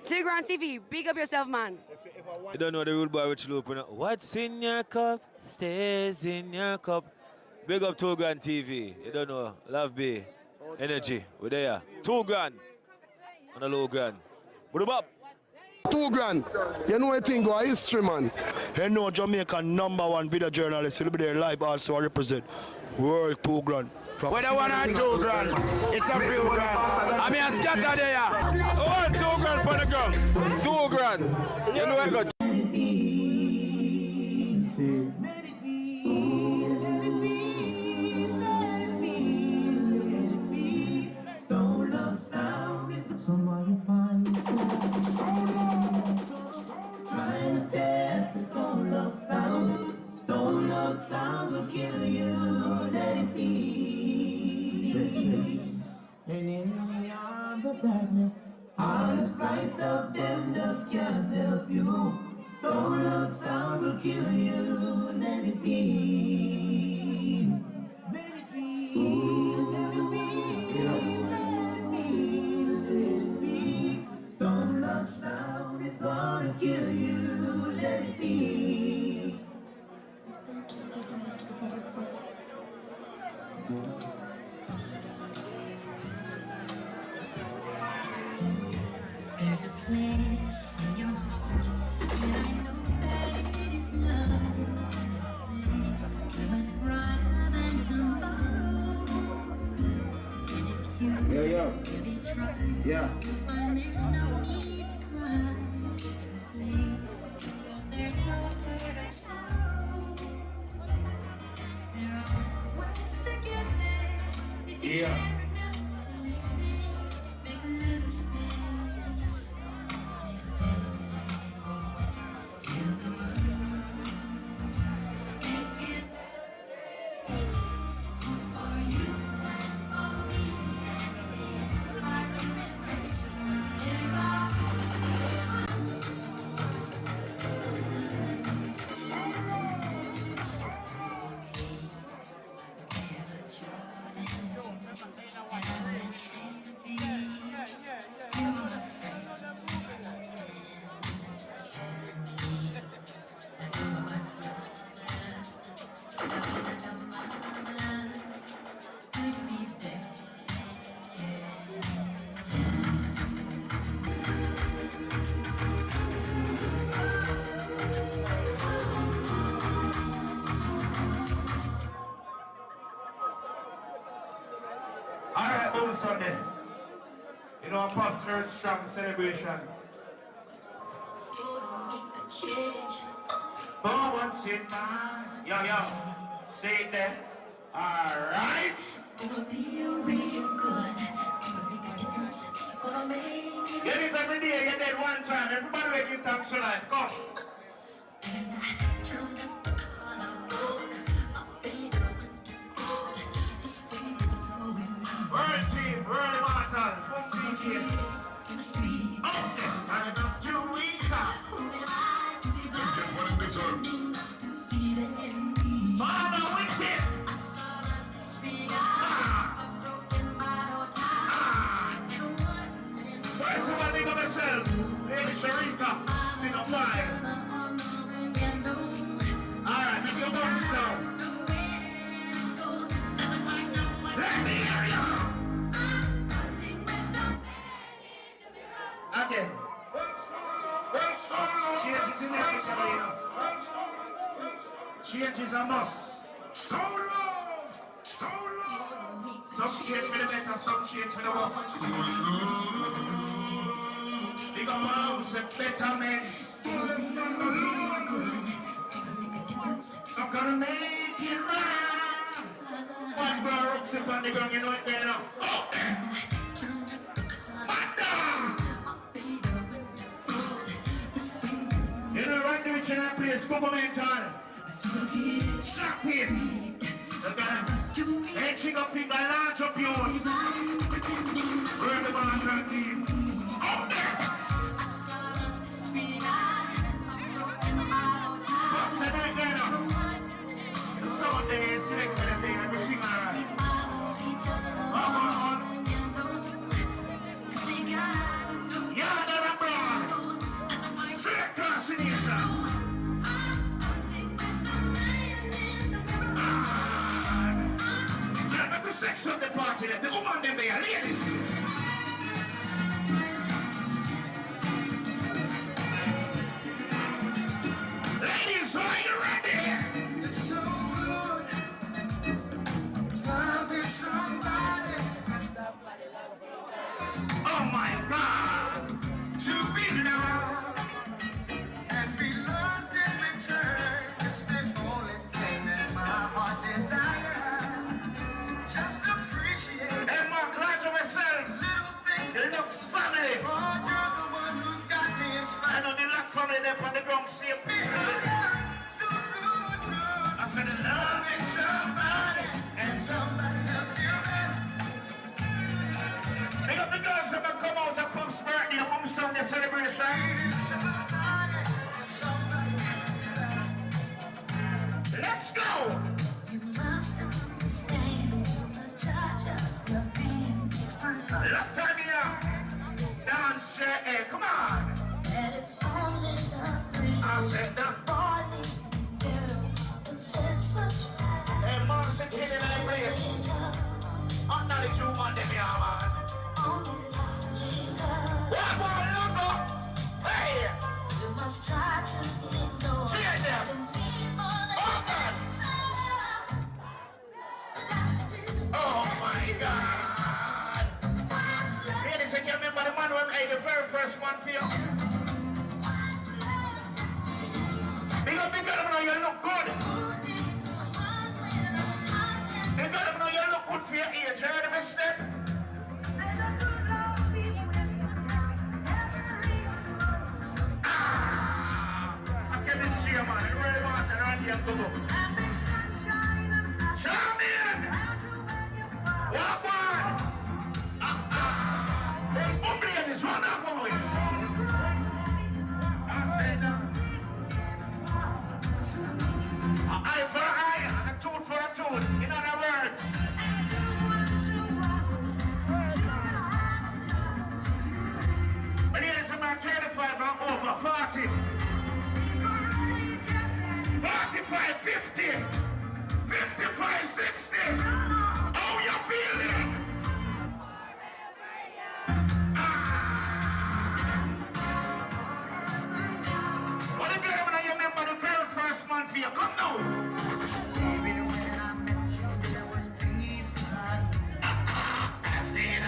Tigran TV, big up yourself, man. You don't know the rude boy which loop. What's in your cup stays in your cup. Big up Tigran TV. You don't know. Love B. Energy. We're there. $2,000 on a low grand. What about? $2,000. You know I think go history, man. You know Jamaican #1 video journalist. He'll be there live also. I represent world $2,000. Whether one or $2,000, it's a few grand. I mean, I scatter there. Oh, $2,000 for the ground. $2,000. You know I got. Somebody find trying to test the stone love sound. Stone love sound will kill you. Let it be. And in the arms of darkness, hardest spiced up them just can't help you. Stone love sound will kill you. Let it be. Let it be. Let it be. Let it be. Stone love sound is gonna kill you. Let it be. There's a place in your heart, and I know that it is love. This place is brighter than tomorrow. And if you really try to find there's no need to cry. This place, there's no hurt or sorrow. There are ways to get there. Make a little space. Cool Sunday. You know, Pop's very strong celebration. Oh, what's in mind? Yo, say it there. Alright. Get it every day, get that one time. Everybody will give thanks to life. Come. World team, world immortal, funky team. Okay, and enough 2 weeks. Father with it. Where's somebody got myself? Lady Sharika, spin up fire. Alright, make your bones down. Let me hear you. Again. Change is inevitable. Change is a must. Stone love. Some change for the better, some change for the worse. Big up house and betterment. I'm gonna make it right. One bar rocks up on the ground, you know it there now. You know right now it's in that place, governmental. Shot it. Edging up finger, large up your. Where the ball team? Out there. What's that right there now? Sunday is selected and everything alright. Come on. Yeah, they're abroad. Straight across the nation. The sex of the party, the woman them there, ladies. Ladies, are you ready? It's so good. Loving somebody. Oh my God. To be loved and be loved in return. It's the only thing that my heart desires. Just appreciate. Hey, Mark, lie to myself. Little things. It looks family. Oh, you're the one who's got me inspired. I know the Lock family there on the ground, see a picture. So good. I said, loving somebody, and somebody loves you back. Big up the girls that come out of Pop's birthday, Mom's Sunday celebration. Let's go. You must understand. Look time here. Dance straight in. Come on. And it's only the three. I said the body. Hey, Marcy, kid in that race. I'm not a true man, them here, man. One more number. Hey. You must try to ignore. See it there. Oh my God! Ladies and gentlemen, the man who made the very first one for you. Big up, you look good. Big up, you look good for your age. You heard me step? I can't see you, man. You really want to run here to go. Charmian! What one? Ladies, run up, boys. I said, an eye for an eye and a tooth for a tooth. In other words, ladies, I'm not 25 and over 40. 45, 50. 55, 60. How you feeling? What if you remember the very first man for you? Come now. Baby, when I met you, there was peace. I see it.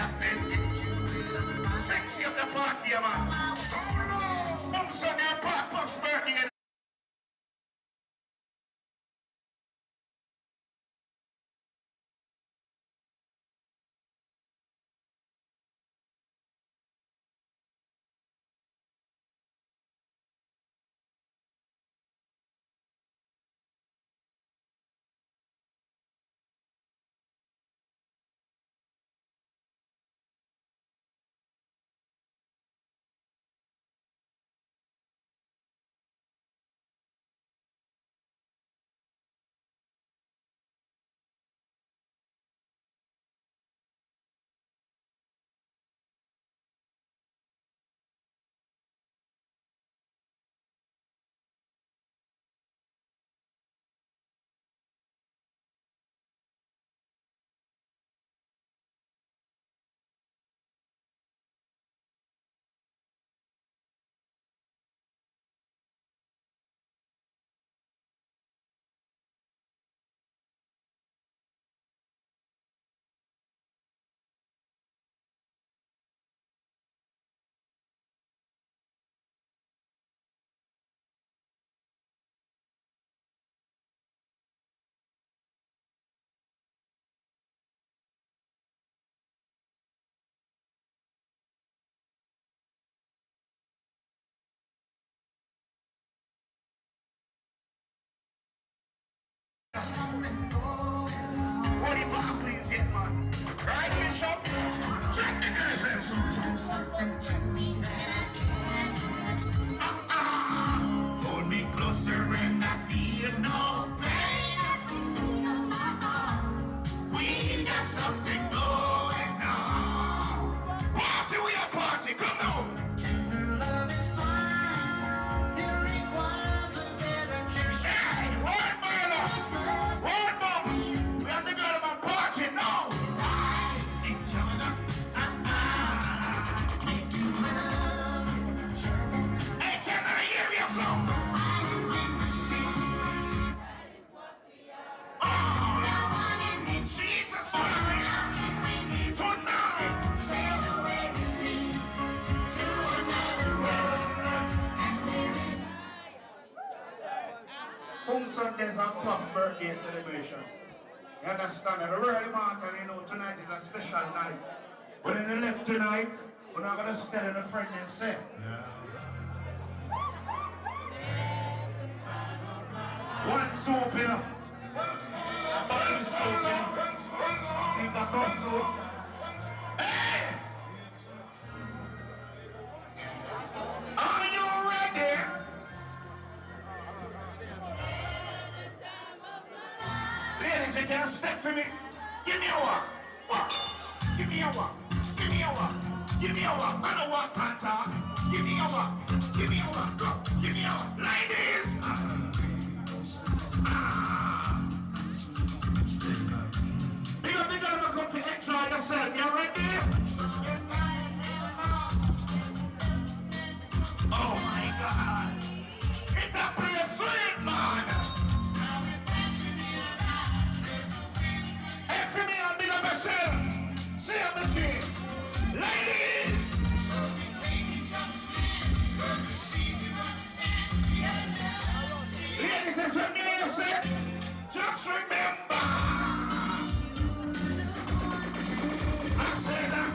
Sunday's a Pop's birthday celebration. You understand? The early morning, you know, tonight is a special night. But in the left tonight, we're not gonna stay in a friend themselves. One soap, you know. One soap, you know. Think of one soap. Hey! Are you ready? Ladies, you can't step for me. Give me a walk. Walk. Give me a walk. Give me a walk. Give me a walk. I don't want contact. Give me a walk. Give me a walk. Go. Give me a walk. Ladies. Big up, come to enjoy yourself. You ready? Oh my God. It's that place sweet, man. For me, I'll big up myself. See how the king. Ladies! Ladies, that's what me and say. Just remember. I say that.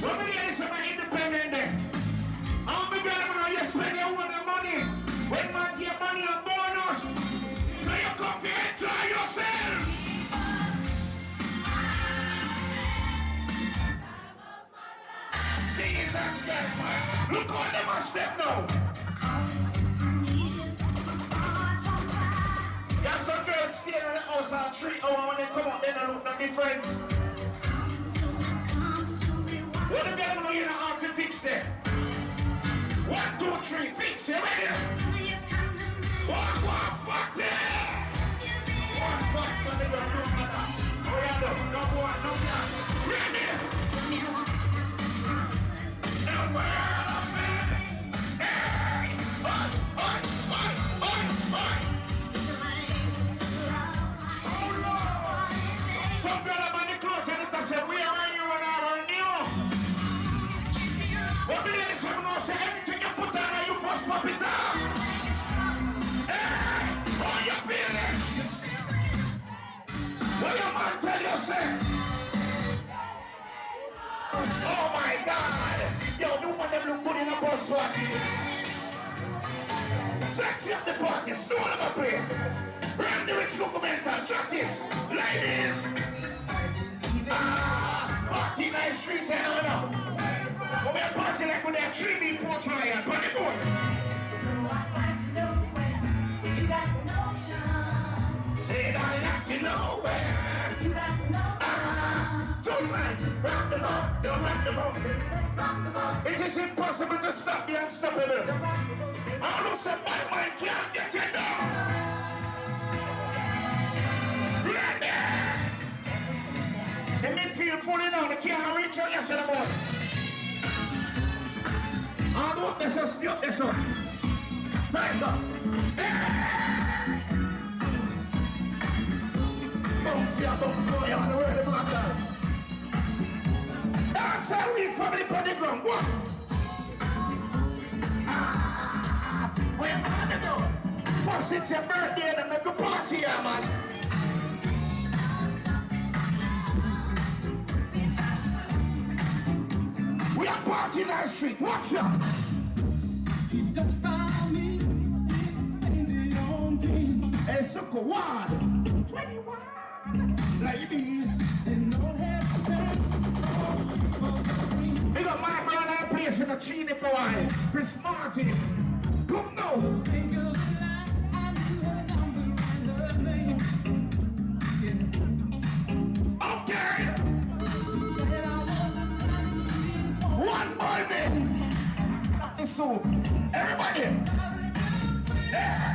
When we ladies are independent day, I'm big up when you spend your own money. When man get money on bonus, so you come to enjoy yourself. Look how them a step now. There's some girls staying in the house and 3 hours when they come out, they don't look no different. What the girl know you don't have to fix it? 1, 2, 3, fix it, ready? One, fuck it! One, fuck it, no matter. Oh yeah, no one, no one. Ready? Some girl up on the clothes and it said, we are you and I are new. But the ladies have no say anything you put on and you first pop it down. Hey, how you feeling? What your man tell you, say? Oh my God! Yo, no one them look good in a bus party. Sexy up the party, stole them a play. Brand the rich documental, track this. Ladies! Party night street, I don't know. But we are party like with that 3D Port Royal, but it goes. So I'd like to know where you got the notion. Said I'd like to know where you got the notion. Tonight, rock the boat, don't rock the boat. It is impossible to stop the unstoppable. All who say my mind can't get you down. Ready? The midfield fully now, they can't reach out yesterday morning. All the work this is, this one. Time up. Bounce here, bounce boy, on the way to black out. Dance and read family on the ground. What? Where am I to go? First it's your birthday and make a party here, man. We are partying on the street. Watch out. Hey, Suko, 21. Ladies. We got my brother place in the Chini boy. Chris Martin. Come now. Okay. One boy, man. Not the soup. Everybody. Hey.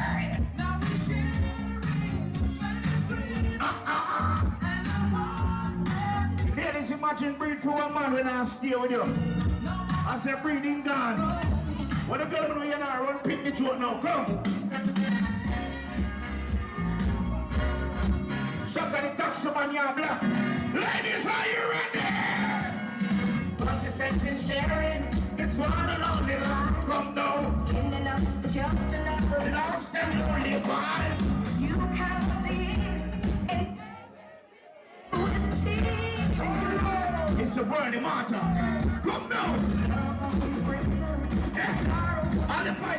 Ladies, imagine breathe for a man when I stay with you. I said breathing gone. When the girl know you're not run, pick the throat now. Come. Suck at the taxi man, you're black. Ladies, are you ready? What's the sense in sharing? This one and only love. Come now. In the love, just enough. Lost and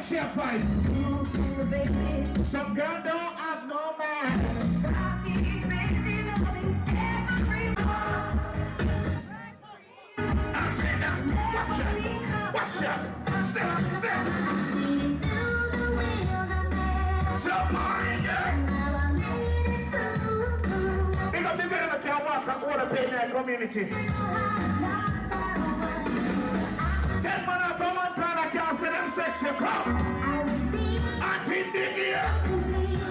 sexy fight. Some girl don't have no man. I said that. Watch out. Step. Some morning, girl. Big up the girl that can walk and order pay in their community. 10 man off of one plan, I can't say them sexy. Come. Auntie Big here.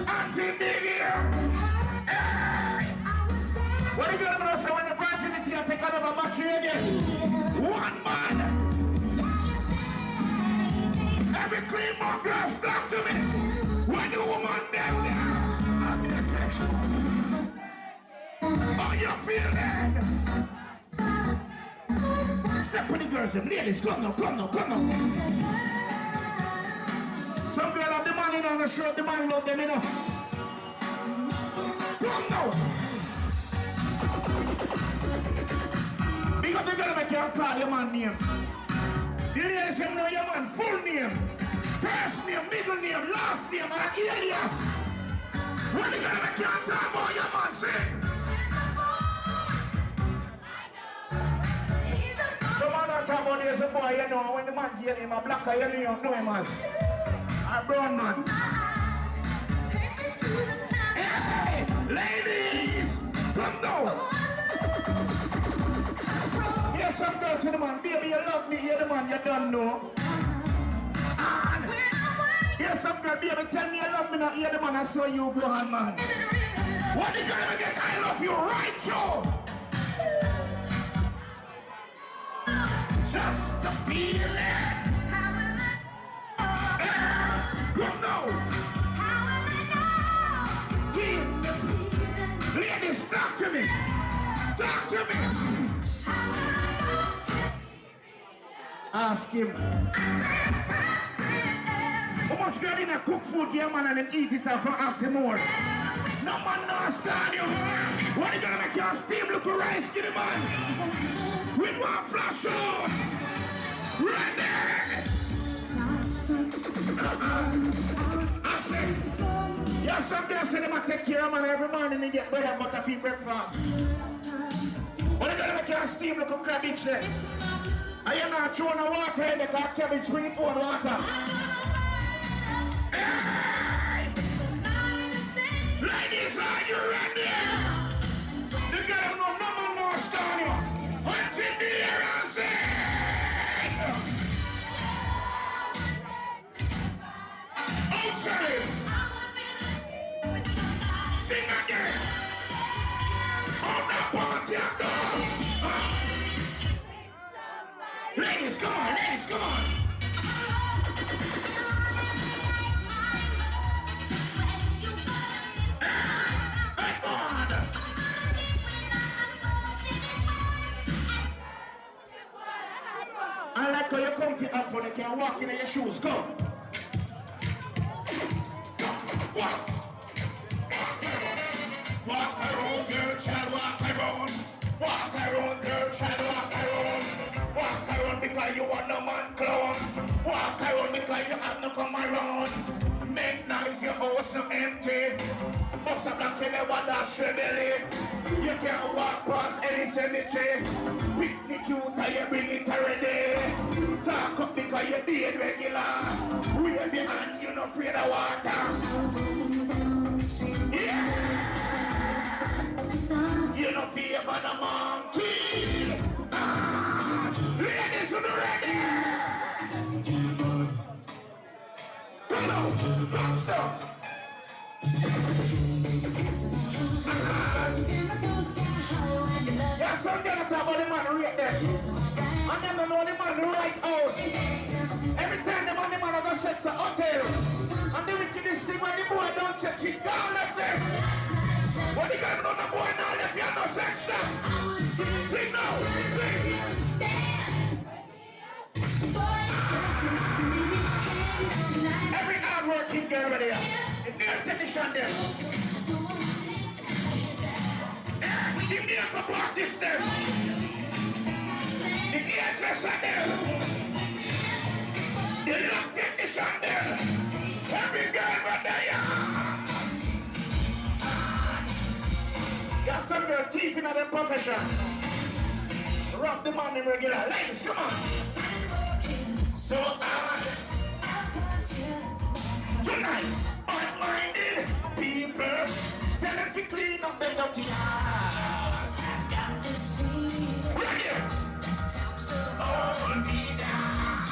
Auntie Big here. Hey. What are you going to say when the virginity and take another battery again? One man. Every clean more girl stop to me. When the woman down there, I'm in a section. How you feel that? Step with the girls and ladies, come now. Some girl have the man in on the shirt, the man love them, you know. Come now. Because they're gonna make you call your man name. The ladies say know your man full name, first name, middle name, last name, and alias. What they gonna make you talk about your man say? Some man don't talk about this boy, you know, when the man give him a black eye, you know him as a brown man. Hey, ladies, come down. Here's some girl to the man, baby, you love me, you're the man, you don't know. And here's some girl, baby, tell me you love me, not you're the man, I saw you go on, man. What you gonna get? I love you, right, Joe? Just the feeling. Come now. Ladies, talk to me. Talk to me. Ask him. How much girl in a cook food game man and them eat it up for ask him more? No man no stand you. What you gonna make your steam look rice, skinny man? With one flash on. Right there. I said, yeah, some girls say they might take care of man every morning and get bread and butter for breakfast. What you gonna make your steam look like cabbage then? I am not throwing no water in the car, cabbage, bring it on water. Hey! Ladies, are you ready? The girl no man no stand you. What's in the air and say? Outside! Sing again! On the party and go! Ladies, come on, ladies, come on! Hey, on! I like how you come to up for the can walk in your shoes, come! Walk around, girl, child, walk around. Walk around, girl, child, walk around. Walk around because you are no man clown. Walk around because you have no come around. Make nice, your house no empty. Bust a blank in the water, belly. You can't walk past any cemetery. Picnic you till you bring it already. Talk up because you're dead regular. Wave your hand, you're not afraid of water. Yeah! You don't fear for the monkey. Ladies, you ready? Come on, don't stop. Yeah, some girl talk about the man right there. And them don't know the man right house. Every time the man go sex a hotel. And the wickedest thing when the boy don't sex, he gone left there. What you got on the boy now if you have no sex shop? Sing now, sing. Every hard-working girl right here, the nail technician there. The makeup artist there. The hairdresser there. The lock technician there. a thief in their profession. Rob the man in regular. Ladies, come on. So tonight, unminded people, tell them to clean up their dirty heart. Right here. Hold me down.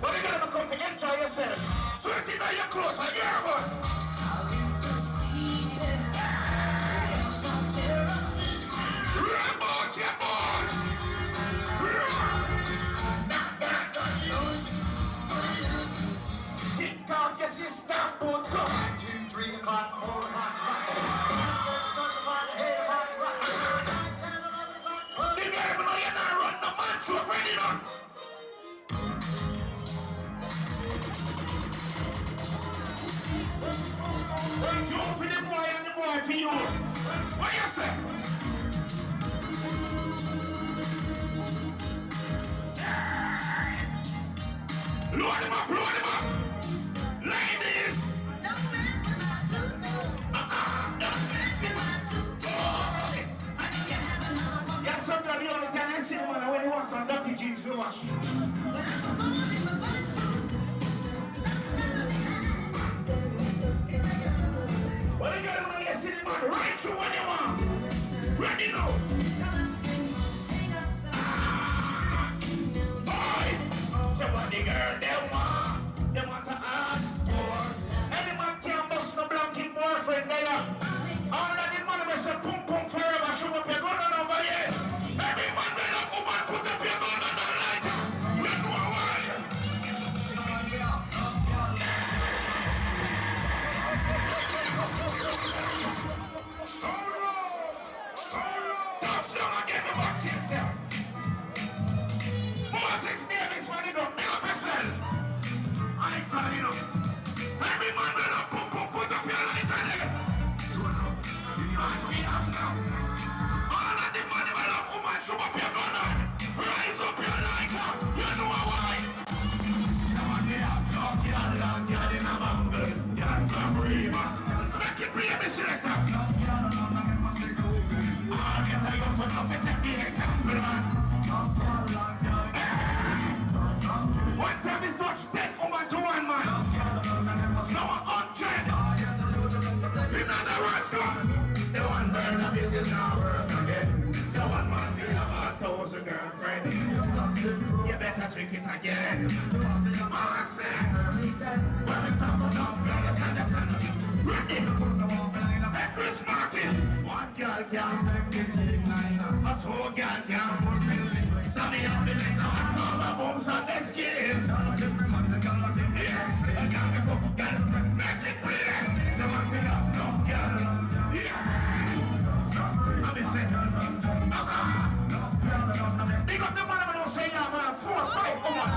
But you gotta come to enjoy yourself. Sweating by your clothes, and you're one. Rambo, your boy. Kick off your sister, boot up. 2, 3 o'clock, 4 o'clock, 5 o'clock, 8 o'clock, 9, 10, 11 o'clock. You gotta know you're not running the man to a ready now. You for the boy and the boy for you. What you say? Load them up, load them up. Ladies. Don't mess with my tutu. Don't mess with my tutu. I think you have another one. Yeah, some girl, the only time I see one when he wants some dirty jeans for wash. What you gotta know, you see the man right through when you want. Ready now. Boy, so what the girl they want to ask for. Any man can't bust no blanket boyfriend there. All of the man will say pum pum forever, show up your gun on over here. Every man will have woman put up your gun on the light. Let's go away. Touchdown again, the box here. Moses Davis, when you go, build up yourself. I ain't telling you. Every man will have put up your light on there. As we have now. All of the money will have woman show up your gun on. Rise up your light now. You know why. Now we have no girl and girl in a mangle. Girl from Rima. Make it play me selector. I'll get the young one off and take the example man. One time is not 10 woman to 1 man. Now 100. In other words, God, the one burn of this is not work again. The one man will have 1,000 girlfriend. You better drink it again. I say, when we talk about fellas, understand. Ready? Hey, Chris Martin. One girl can a 2 girl can Sammy on the leg now and all the bombs on the skin. Yeah, I got a couple girls make it play. So I feel up, no girl. Yeah. I'm the second. Big up the man who say yeah man, 4 or 5 woman.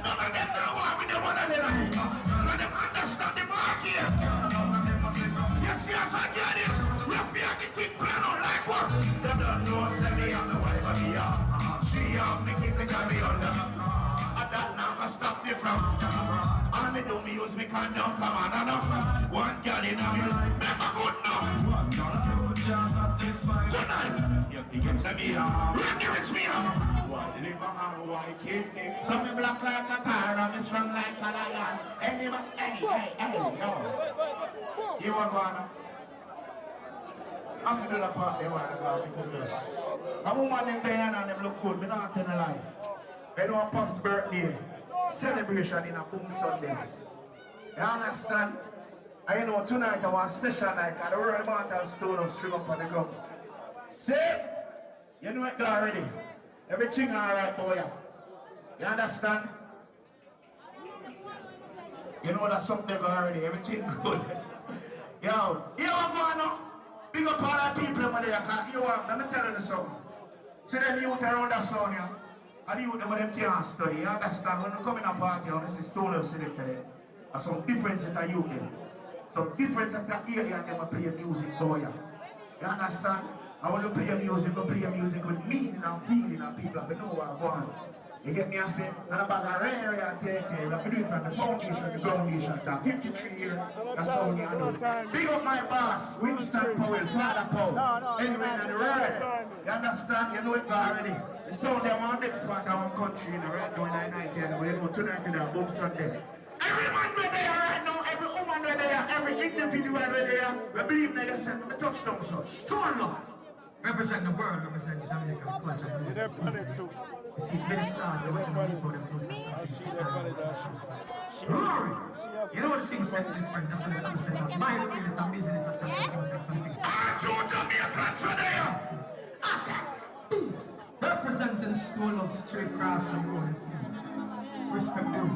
None of them know why we don't want to let them understand the market. Yes, yes, I get it. We have to get plan on like what? They don't know, send me on the way for me. She me keep the carry under. And that never stop me from. All me do, me use me condom, come on, I know. One girl in a me, never good now. Tonight, you can get me on. Ready, reach me on. One liver and white kidney. Some me black like a car, and me strong like a lion. Anyone, hey, yo. You want one? I feel the part they want to go because a woman them there and them look good, me not tell a lie. They know a Pop's birthday, celebration in a Boom Sundays. You understand? And you know tonight I want special night and the World Immortal Stone of string up on the gum. Say, you know it already. Everything alright boy. You understand? You know that something already, everything good. Yo, you are going on. Big up all the people over there, because you want, let me tell you something. See them youth around that sound here, and the youth them can't study, you understand? When you come in a party, you see Stone Love selected them. And some difference that youth them. Some difference that the alien them play music for you. You understand? And when you play music with meaning and feeling and people have to know what going on. You get me, I say, and a bag of rare and TNT. We have to do it from the foundation, the groundation, to 53 years. That's how we do. Big up my boss, Winston Powell, Father Powell. Anyway, and the rare. You understand? You know it already. The sound them on next part of our country, you know, right now in 1990, but you know, tonight in the boom Sunday. Every man right there right now, every woman right there, every individual right there, we believe that you send them a touchdown, so. Strong up! Represent the world, represent Jamaican culture and music. You see, Ben Starr, they're watching the people, them post and something. Rory! You know the things set different, that's what the song said. By the way, it's amazing, it's such a thing, it's like something. Jamaican today! Attack! Peace! Representing Stone Up straight across the road, you see. Respect them.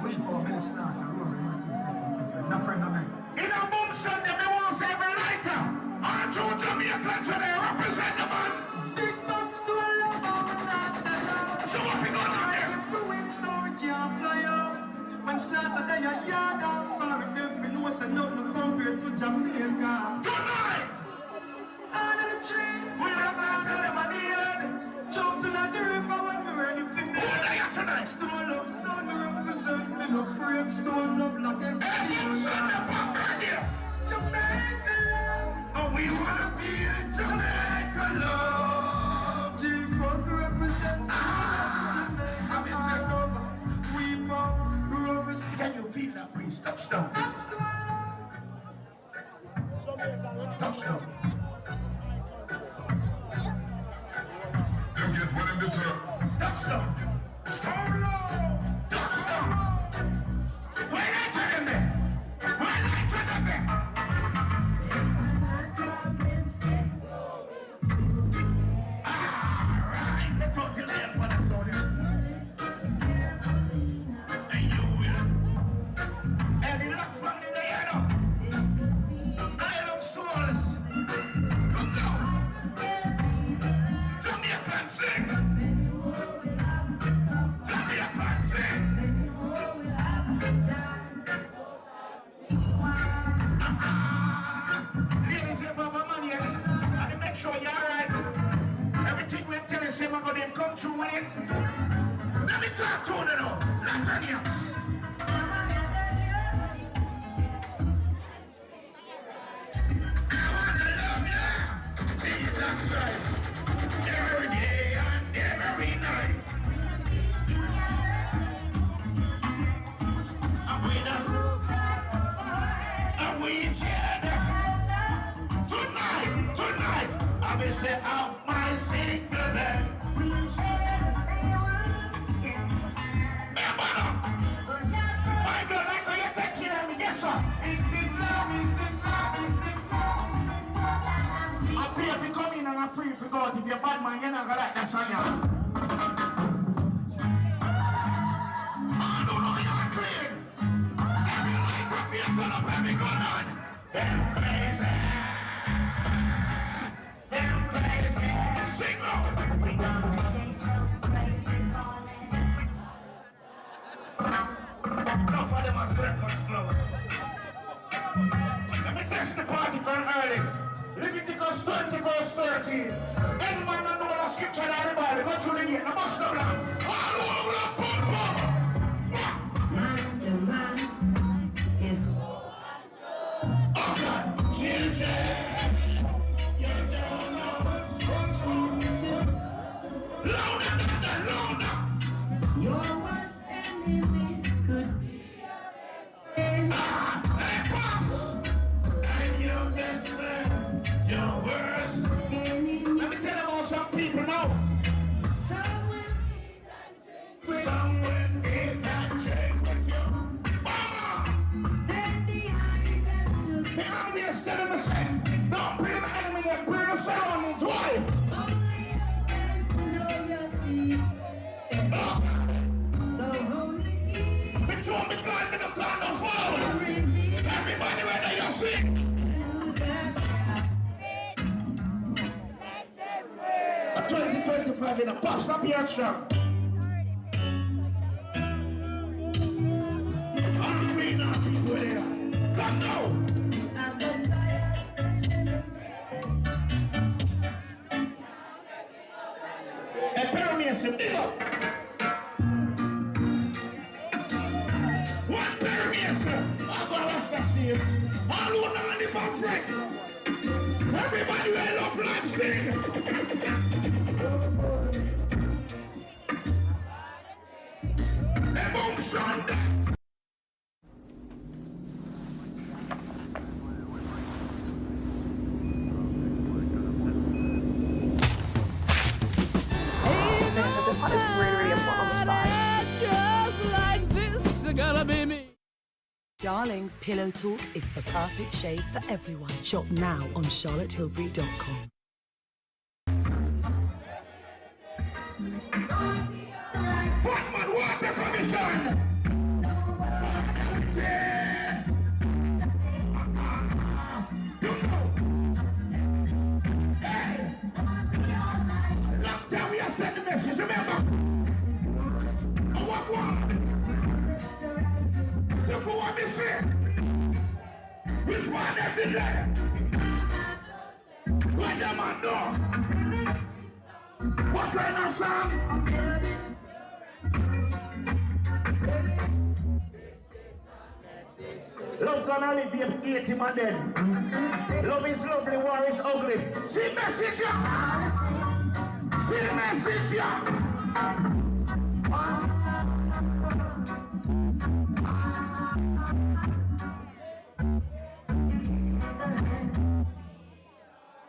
We go minister to Rory, you know the things set different. Not friend of mine. In a boom Sunday, me want to say every lighter. Andrew Jamaican today, represent the man. Big bucks to a love of the last time. Show up in on there. The wings so we can't fly out. When snarts are there, yard out far and them we know say nothing compared to Jamaica. Tonight! Under the tree, we have glass of lemonade. Jump to the river when we're ready for me. Who are you tonight? Stone Up, son, represent me no afraid. Stone Up like a video. Jamaica love. And we wanna feel Jamaica love. G-Force represents Jamaica love. We bow, Rory. Can you feel that breeze? Touchdown. Touchdown. Them get what them deserve. Touchdown. Stone Love. Touchdown. Why not to them there? Why not to them there? Alright, let's talk to them for the story. And you will. And the luck from the day, I know. I love souls. Come down. Jamaican sing. Jamaican sing. Ladies and gentlemen, yes. And to make sure you're alright. Everything we tell you, say we're going to come through with it. Let me talk to you now. Latania. I wanna love you. Jesus Christ. Every day and every night. And we tonight, I will say off my single bed. My God, I can you take care of me, yes sir. Is this love, is this love, is this love, is this love? I'll pay if you come in and I'm free if you go out. If you're a bad man, you're not gonna like that song, yeah. I don't know you're clean. Every night I feel gonna play me going on. Them crazy. Them crazy. Sing loud. We gonna chase those crazy mornings. Enough of them are circus club. Let me test the party from early. Leviticus 20 verse 13. Any man that know the scripture that everybody go through the gate. I must know that. All over the pump. Man to man is oh God, children. You don't know what's going on. Louder, louder. Your worst enemy could be your best friend. Hey, boss. And your best friend, your worst enemy. Let me tell you about some people now. Someone did that drink with you. The army is still in the same. Don't bring the enemy there, bring the surroundings. Why? Only you can know your feet. So only you. Which one be God, me no plan no fall. Everybody ready, you sing. 2025 in a pops up here strong. Come now! Hey, Pyramid, big up! I'm going to Rasta Steve. All who know the conflict. Everybody will love like sing. Emotion. This part is really important on the side. Just like this, gotta be me. Darling's Pillow Talk is the perfect shade for everyone. Shop now on charlottetilbury.com. Batman Water Commission. Last time we have sent the message, remember? I walk one. So who want me say? Which one every day? What them man do? What kind of song? Love gonna live here 80 man then. Love is lovely, war is ugly. See message ya. See message ya.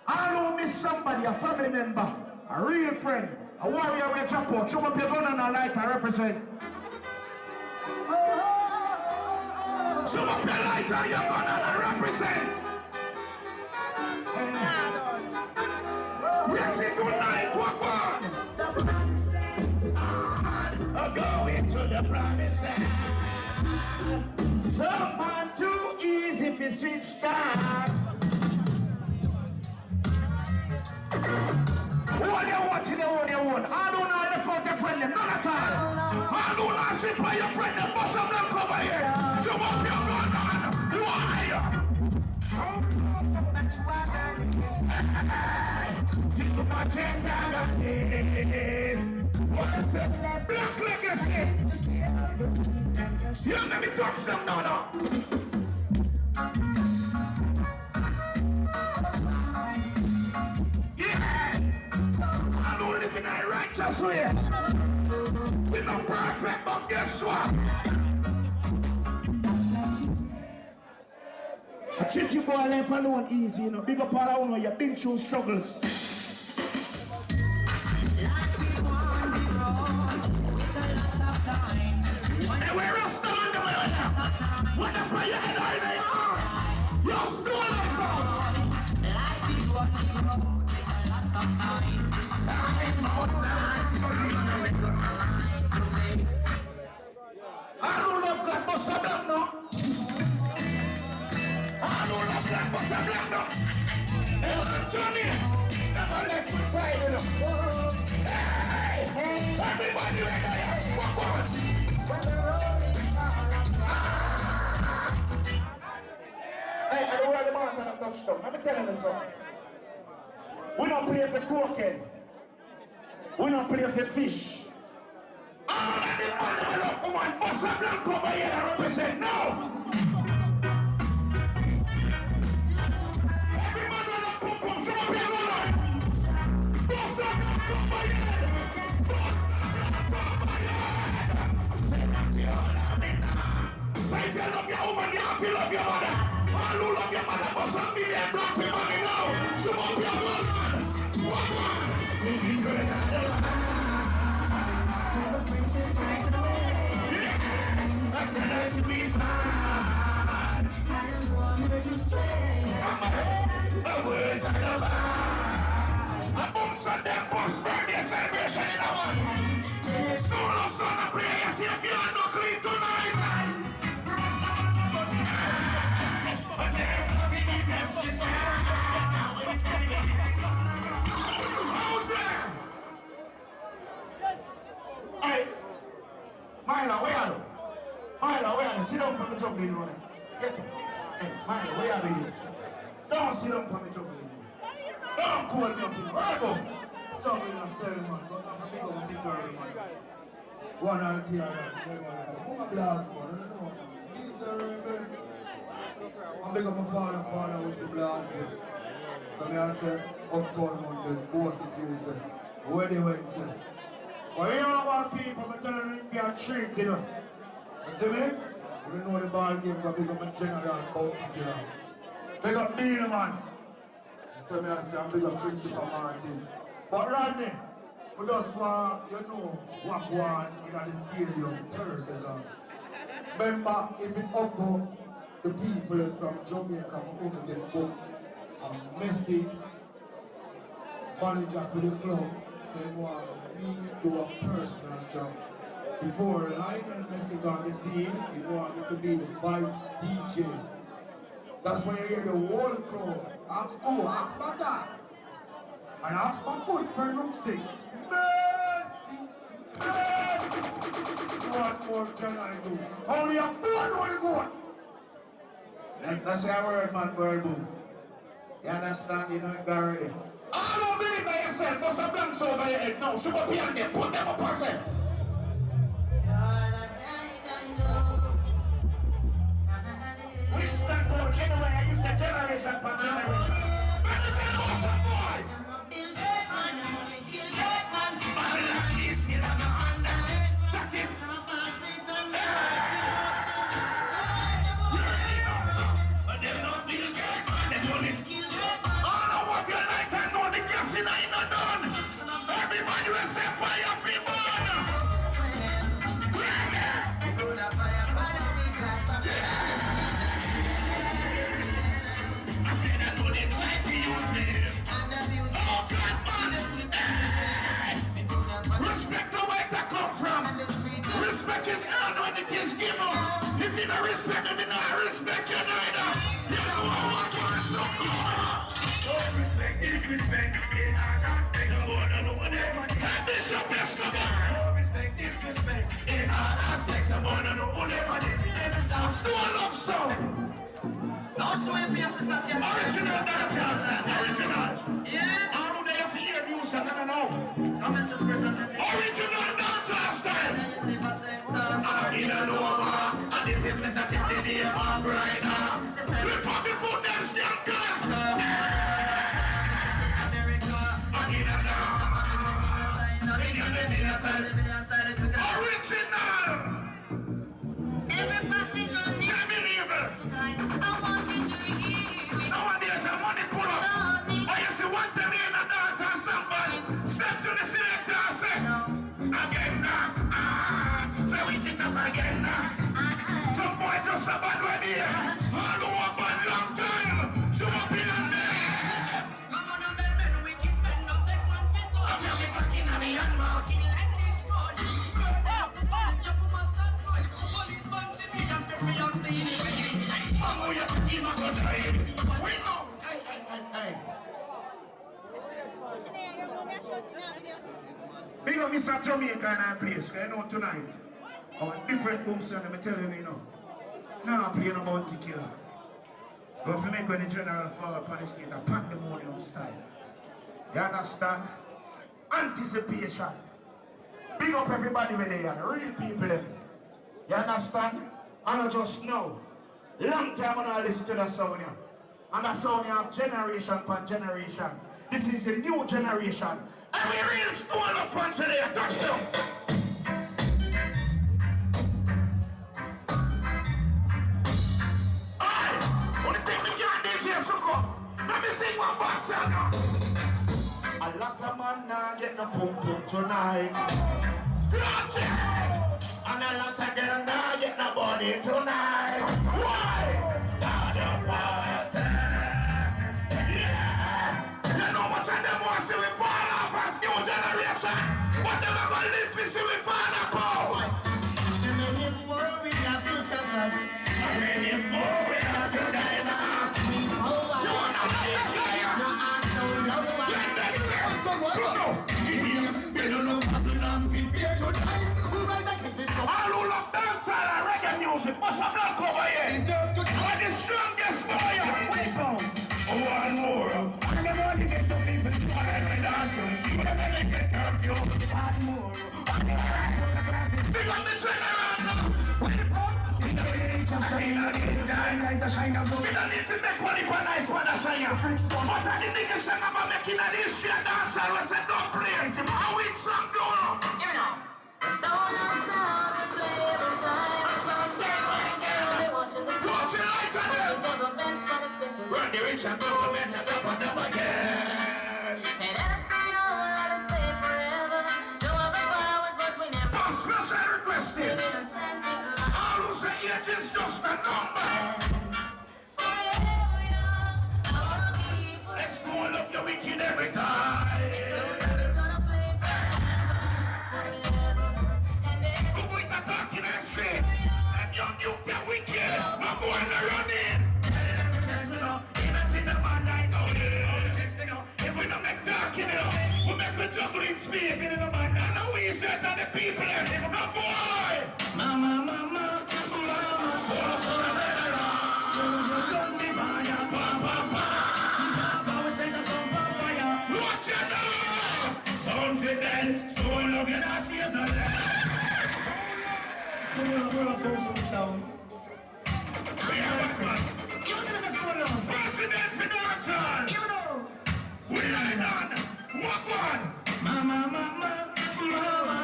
I know miss somebody, a family member, a real friend, a warrior with a chop out. Show up your gun and a light I represent. Show up your light and your gun and I represent. Yes, it tonight, walk on. Going to the promised land. Someone too easy if you switch down. What you want, you know what you want. I don't know the fuck your friend, none at all. I do not sit by your friend, and bust up them cover here. So what you going on? Why? Think about 10 times. What is it? Black legacy. You let me touch them now, now. In a righteous way. We're not perfect, but guess what? A chichi boy life alone easy, you know. Big up all around you've been through struggles. Hey, we're Rasta on the way. What up by your head or in your heart? You're still on life is what you know. Lots of signs. I don't love God, but some them no. I don't love God, but some them no. Hey, Johnny, never left foot side, you know. Hey, everybody right there, walk on. Hey, I don't wear the mountain and touchdown. Let me tell you something. We don't play for token. We don't play for fish. All of the man that love woman, bust a blank over here and represent now. Every man that love pum pum, show up your gun on. Bust a blank over here. Bust a blank over here. Say that you love me now. Say if you love your woman, you have to love your mother. All who love your mother, bust a million black for money now. Show up your gun on. What one? To be fine. I don't want to stray. The words are divine. A bumps and them bumps birthday celebration in a one. School of son of prayer, see if you are not clean tonight. But there's nothing in them sister. Out there. Hey, Myla, where are you? Myla, where are you? Sit down from the juggling room. Get up. Hey, Myla, where are you? Don't sit down from the juggling room. Don't call me up here. Where are you? Juggling a ceremony, but not for big of a misery, man. One and two, man. They're going to blast, man. I don't know, man. Misery, man. big up my father with the blast. So me I say, Uptown Mondays, Bossy Tuesday, where they went, say. But you know about people, I'm telling you, if you're a treat, you know. You see me? We don't know the ball game, but big up my general bounty killer. Big up Beanie, man. You see me, I say, I'm big up Christopher Martin. But Rodney, we just want, you know, what go on in the stadium Thursday. Remember, if it up to the people from Jamaica who only get booked, and Messi, manager for the club, say want me do a personal job. Before Lionel Messi got the field, he wanted me to be the vice DJ. That's why you hear the whole crowd ask who, ask my dad. And ask my good friend who say, Messi, Messi. What more can I do? Only a fool only good. That's the word, man, world boom. You understand? You know it already. I don't believe by yourself. Put some blanks over your head now. Super behind them. Put them up on yourself. Winston Court, anyway, I use a generation per generation. Everybody will say fire for respect the way that come from. Respect is earned when it is given. If you don't respect me, I respect you neither. You know what I want to go. Respect is respect. I can't stay the word of the one. Bishop Escobar. Respect is respect. I can't stay the word of the one. Still love song. No show your face, Mr. Original dance, original. Yeah. I don't know if you hear music, I don't know. No, Mr. President. Original dance style. I'm in a Nova, and this is Mr. Tiffany Bob right now. We put the food down, young girls. I'm in a Nova. Original. Every passenger needs tonight. I want you to hear me. Nowadays, I'm money pull up. I used to want them in a dance or somebody. Step to the selector and say, again now. Say we did them again now. Some boy just a bad way there. All who a bad long time. Show up in a there. Come on, men, we keep men, not take one fit. I'm young, but in a me and marking like this road. Burn up the bottom, you must not go. Police man, see me and pick me out the oh, yes, he not gonna try it. We know. Hey. Big up Mr. Jamaica in our place, you know, tonight. Our different boom sound, I'm telling you, you know. Now I'm playing a bounty killer. But if you make when the general fall upon the state, a pandemonium style. You understand? Anticipation. Big up everybody when they are real people. Them. You understand? I don't just know. Long time I listen to the sound here. And that sound here of generation upon generation. This is the new generation. And we real stole up from today. Touch them. Aye! Only thing we can't DJ Suko. Let me sing one bad song now. A lot of man now get the pum pum tonight. And a lot of girl now get the body tonight. Why? Start of water. Yeah. You know what I them want to see we fall off as new generation. But them are going to live to see we fall apart. And then if more we have to suffer. And then if more we have to die now. You want to be a fire? No, I don't know. You don't know what to do. All who love dancehall and reggae music, must have black over here. But the strongest fire, wake up. One more. I never want to get to people to dance. You never get curfew. One more. Big on the general now. Wake up. in the light to shine up. We don't need to make one if a nice one to shine up. But I didn't think it's about making a this shit dance. I was a dog play. It's a win song, though. Give me now. Stone on sound and play every time. What's it like to them? Run the rich and government has up and up again. And I see all let us stay forever. No other powers but we never. Boss, special requested. All who say age is just a number. Let's go and up your wicked every time. Who with the talking and shit? And young you get wicked. No boy no running. If we don't make talking, we make the juggling space. And we said that the people are no boy. Mama, mama, mama. Sounds it dead, stone love you not save the land. Sound. We are what's one. You know the stone love. President for Norton. You know. We are done. Walk on. Mama, mama, mama.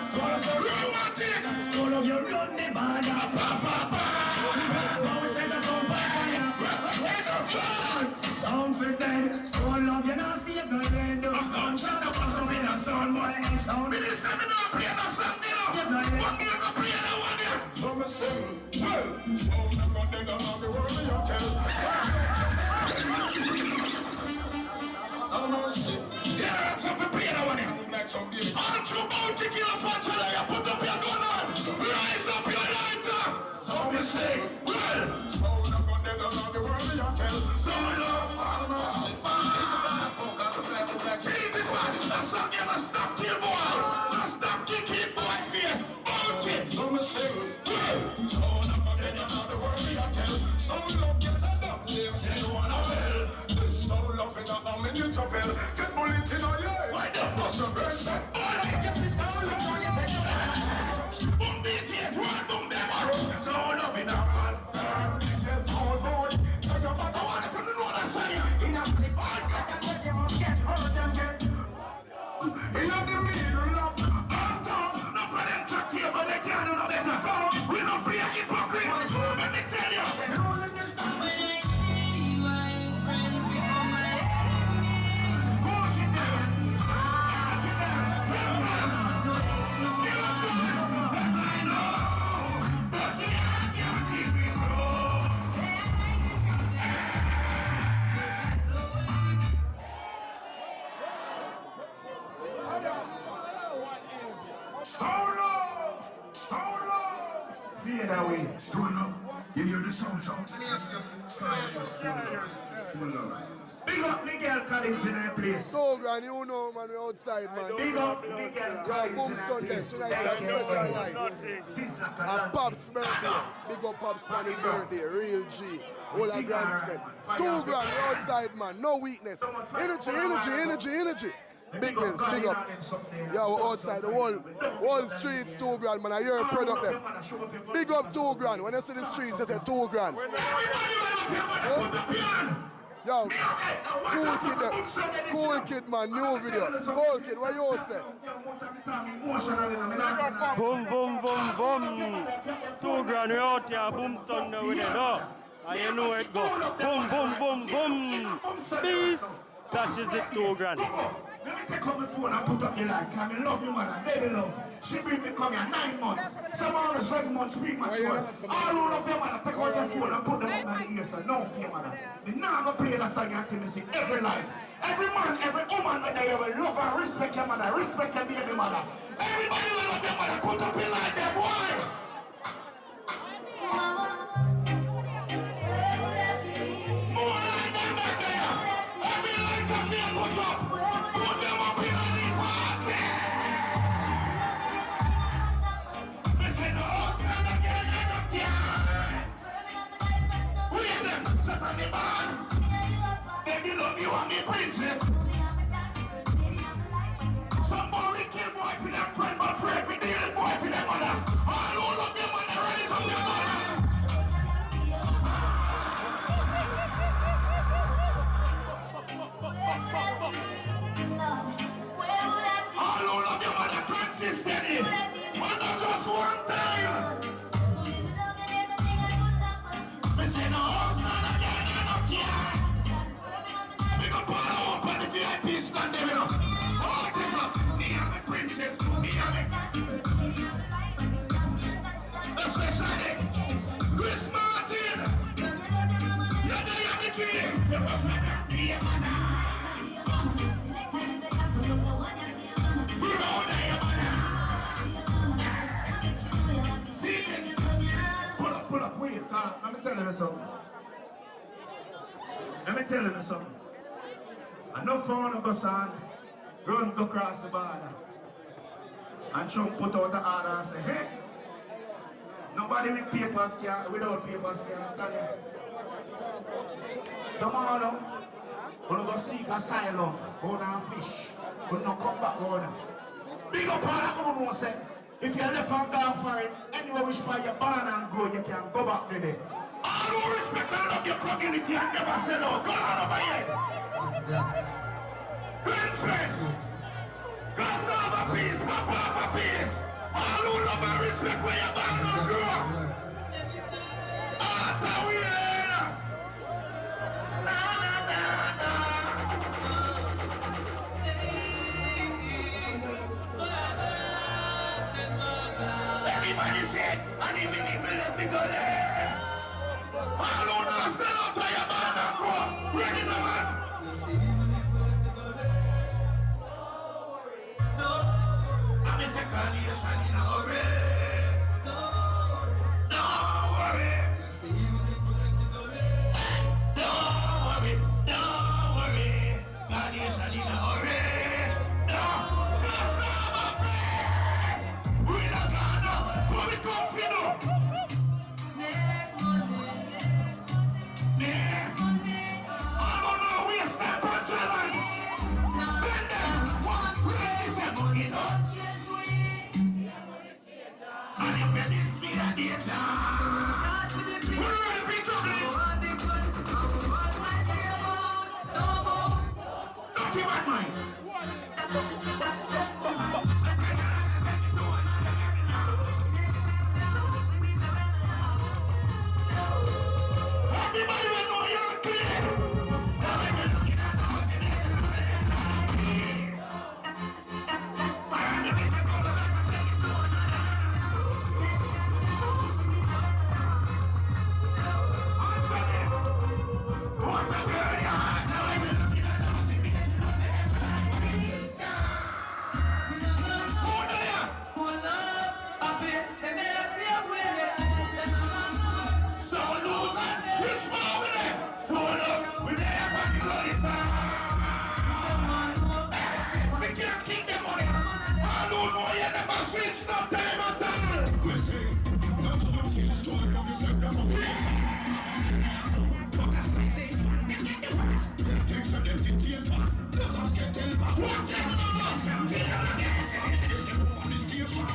Stone so romantic. Stone love you run the band. Papa. We say the sound by fire. Wake up, sounds it dead. Stone love you not save the land. Sound boy, sound. We just have enough play the song, you know. One me go play the one here. So me say, well, sound I'm gonna take on the world you tell. I'm gonna say, yeah, so we play the one here. All true bounty killer punch, you put up your gun on. Rise up your lighter. So me say, well, sound I'm gonna take on the world you tell. Sound up, I'm gonna say, it's a bad focus, easy fast, that song never stop kill boy. Not stop kicking boy, fierce, bounty. So me say, well, sound I'm gonna take on the world you tell. Sound up, get that up, live, say you wanna well. This sound up in a minute of hell. Get bullets in our ear. Why the bust a burst? All I guess is sound up when you take it. Boom BTS, one boom them. Sound up in a concert. Yes, hold on. So you're about to want it from the road and sun. In a flip on second, let them get hurt and get. In the middle of the downtown. Not for them to tear, but they can't do no better. So we don't play a hypocrite. Let me tell you. When I see my friends become my that way. Stone up. You hear the sound. Big up Miguel Collins in that place. So grand, you know man, we're outside man. Big up Miguel Collins in that place. And Pop's birthday. Big up Pop's man's birthday. Real G. All our grand spend. 2 grand, we're outside man. No weakness. Energy. Big wins, big up. Yeah, we're outside the whole streets, 2 grand, man. I hear a product there. Big up 2 grand. When I see the streets, I say 2 grand. Yo, cool kid, man. New video. Cool kid, what you all say? Boom. 2 grand, we out here, boom, Sunday with it, oh. And you know it go. Boom. Peace. That is it, 2 grand. Let me take up my phone and put up the light. I love you, mother, baby love. She bring me come here 9 months. Some of the 7 months premature. All of them, mother, take out the phone and put them up my ears. So no fear, mother. They now go play the song until they sing every life. Every man, every woman, when they will love and respect your mother, respect your baby mother. Everybody will love your mother. Put up your light, them boy. More light than back there. Every light of you put up. Put them up in a deep party. Listen, the house and the girl and the piano. Raise them, set on the bar. Baby love you and the princess. Some boy kill boy for them friend, but for every day the boy for them mother. All who love them and the rise of their mother. consistently. And not just one time. Me say no house, none again, I don't care. We go pull up on the VIP stand there, you know. Autism, me and my princess, me and me. Especially Chris Martin. You're the young tree. Pull up, wait, let me tell you something. I know phone of us on, run go across the border. And Trump put out the order and say, hey, nobody with papers can, without papers can tell you. Some of them, when go seek asylum, go down fish, but not come back home. Big up all the own say, if you left and gone for it, anywhere which part you're born and grow, you can go back there. All who respect and love your community and never say no, go on over here. Good friends, cause over peace, my for peace. All who love and respect where you're born and grow. After we everybody said, and even if we let me go there. All who know sell out to your man and go. Ready no man. I'm a second year son in a hurry. Don't worry. Don't worry. God is son in a hurry.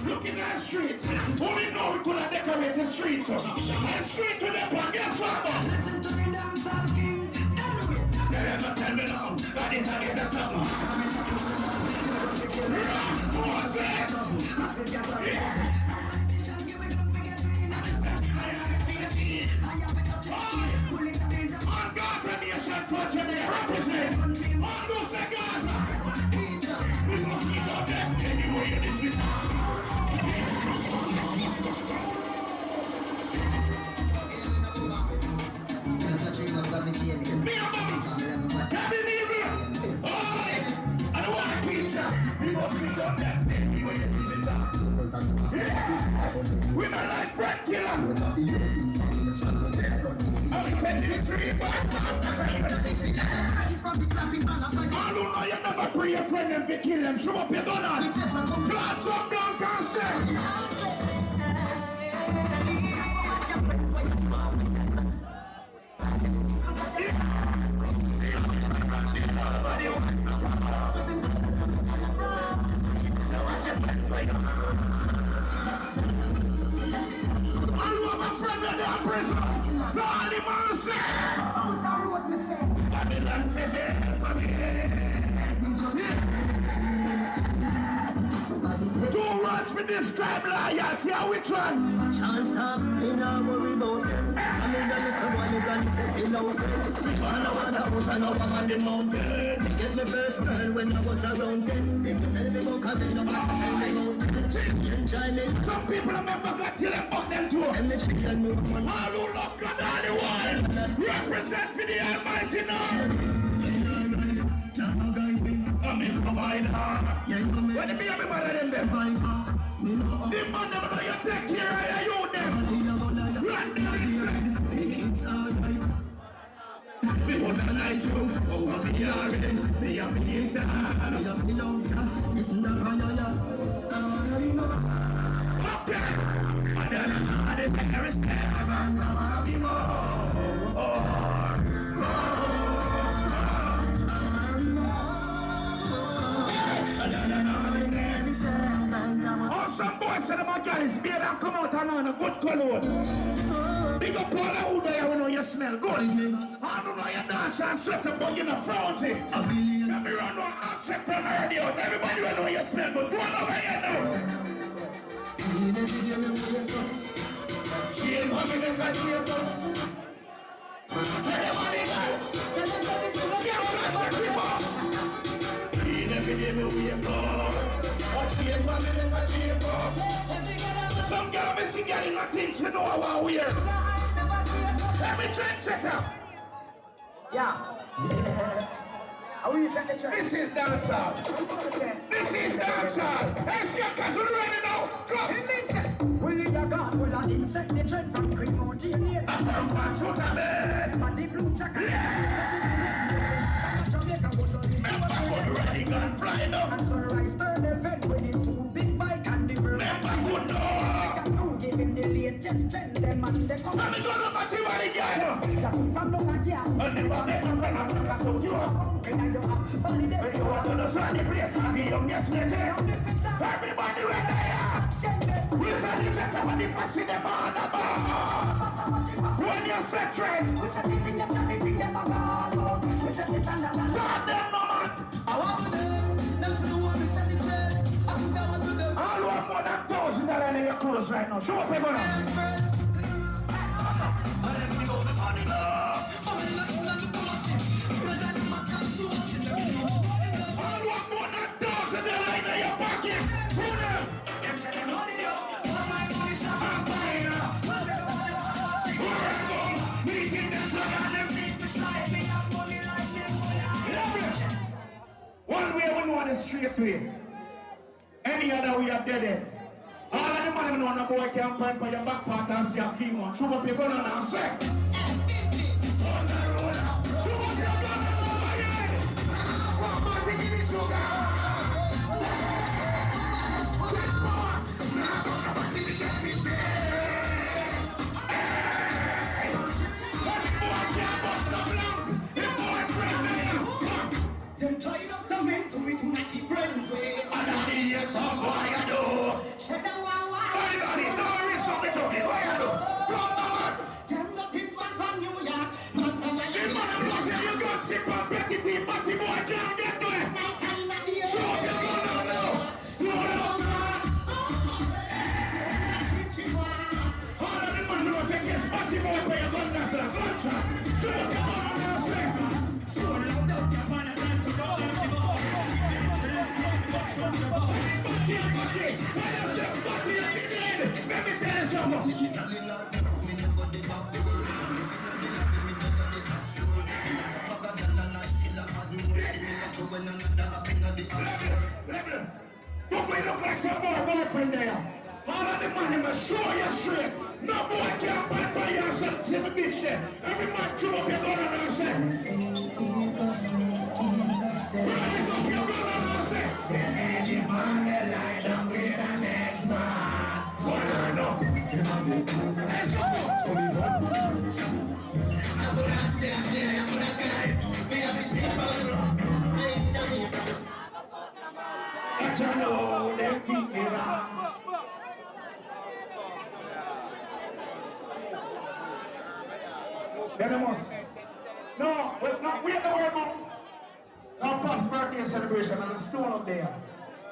Look in that street. Only know we could have decorated the streets. And street to them, but guess what? Listen to me, dancehall king. They never tell me now. That is how they get something. On Gaza Nation culture, they represent. On those Gaza. We must be out there anyway. This is. We're not like Frank Killer. I'm defending the street. I don't know, you never pray your friend and they kill them. Show up your gun on. Blood, some blood, cancer. Don't me describe loyalty, which one? Can't stop, me nah worry about them. I mean the little one is on the setting out. Me wanna house and now I'm on the mountain. Me get my first girl when I was around 10. They can tell me about Cabin, nobody tell me about them. Enjoy me. Some people remember got till them fuck them too. And me chicken and me one. All who love God all the while. Represent for the Almighty now. I'm in provider. When the baby mother them there. The man them know you take care of you them. Run them. It's alright. We want to light you over the yard. We have the inside. We have the long shot. It's not fire. Okay. And then the terrorist and oh, some boys said my girl is beard and come out and on a good cologne. Big up all the who there when you smell good. I don't know you dance and sweat but you know frownty. Let me run one object from the radio. Everybody will know you smell good. Go on over here now. She ain't coming in the theater. Say the money guy. She ain't coming in the box. He never gave me wake up. She ain't coming in the theater. Some girl me see girl in the things we know how we wear. Let me trend setter. Yeah. This is dancehall. This is dancehall. Let's get cousin ready now. Go. We need a god full of insect, the trend from Cremo to your knees. From Pants with a bed. But the blue jacket. Remember good ready gun flying up. And sunrise turn the fed with the two big bike and the bird. Remember good no. Give him the latest trend, them and they come. Let me go to my team again. From the again. And the one that comes from the so you are. When you walk to the sunny place, you see young yesterday. Everybody right there. We said you get somebody for see them on the bar. When you set trend. We said it in the planet in the bar. We said it's on the bar. God damn no man. I want to them. Them to the one who said it trend. I think I want to them. All want more than $1,000 in your clothes right now. Show up your gun. One way we know the straight way. Any other way up dead. All of the money we know on the boy can't find for your back part and see a key one. Show up your gun and say. On the roller. Show up your gun and over here. Come on, take it in sugar. Them tied up some men, so we do not keep friends with. I don't hear some boy I do. Said the wow wow. Everybody, no reason to talk boy I do. Come on. Them not this one from New York, not from my. The man plus you got sick and petty team, but the boy can't get to it. Show up your gun now. All of the man who take his party boy for your gun that's a gunshot. Show up your gun now. So loud out your man and dance to go. Look like some boyfriend there. All of the money must show you straight. No boy can't buy by yourself to the beach there. Every man chew up your gun and say. Rise up your gun and say. Send any man that lie down with the next man. What I know. Let's go. I'm gonna guys. We have to see about but you know them think me wrong. Then must. No, we ain't the word about. Now Pop's birthday celebration and the stone up there.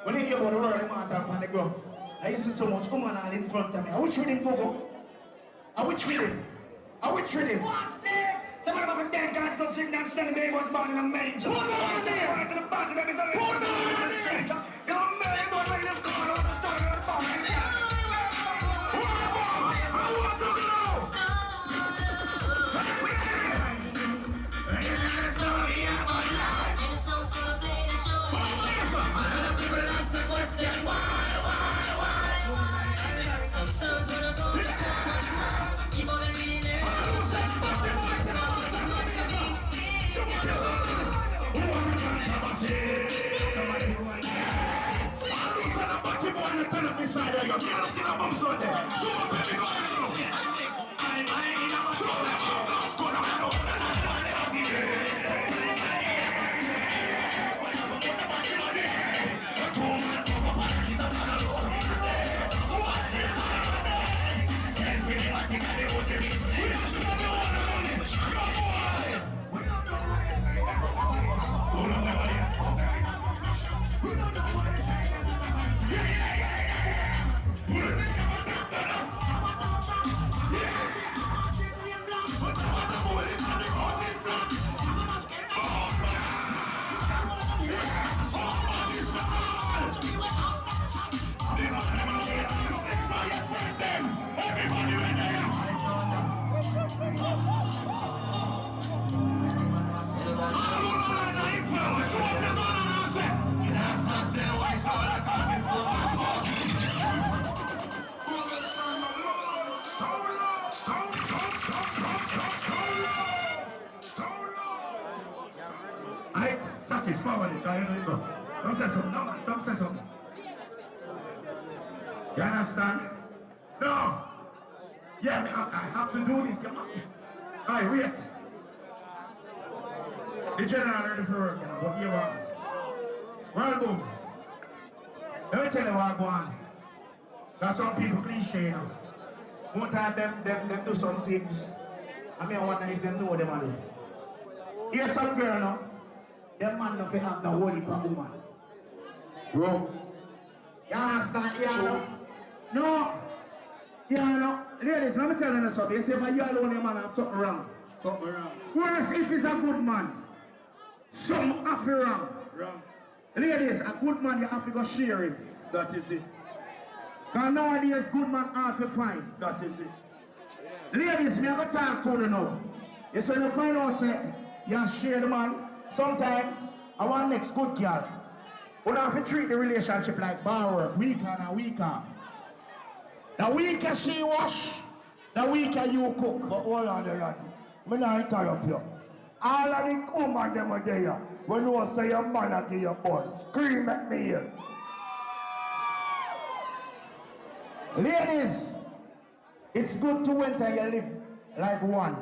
When they hear about the word, they might have on the ground. I see so much woman all in front of me. I which with him, Gogo? I which with him? I which with him? Watch this! Some of them dead guys go sing that standing baby was born in a manger. Put on there! Right to the bottom of his own. Put on there! Young man, boy, when you come on the start of the bomb. I want to go! Don't say something, no man, don't say something. You understand? No. Yeah, I have to do this, you know. Alright, wait. The general ready for work, you know, but here we are. Well, boom. Let me tell you what go on. There's some people cliche, you know. One time them do some things. I mean, I wonder if them know what they want to do. Here's some girl, no? Them man no fi have the whole heap of woman. Bro. You understand? Yeah, no. No. Yeah, no. Ladies, let me tell you something. You say, if you alone, your man have something wrong. Something wrong. Whereas if he's a good man, something have to wrong. Wrong. Ladies, a good man, you have to go share him. That is it. Because nowadays, good man have to find. That is it. Ladies, me have to talk to you now. You say, you find out, say, you share the man. Sometimes, I want next good girl. You don't have to treat the relationship like bar work, week on and week off. The weeker she wash, the weeker you cook. But hold on there, Rodney. I'm not interrupt you. All of the women them are there. When you say your man will give you bun, scream at me here. Ladies, it's good to winter you live like one.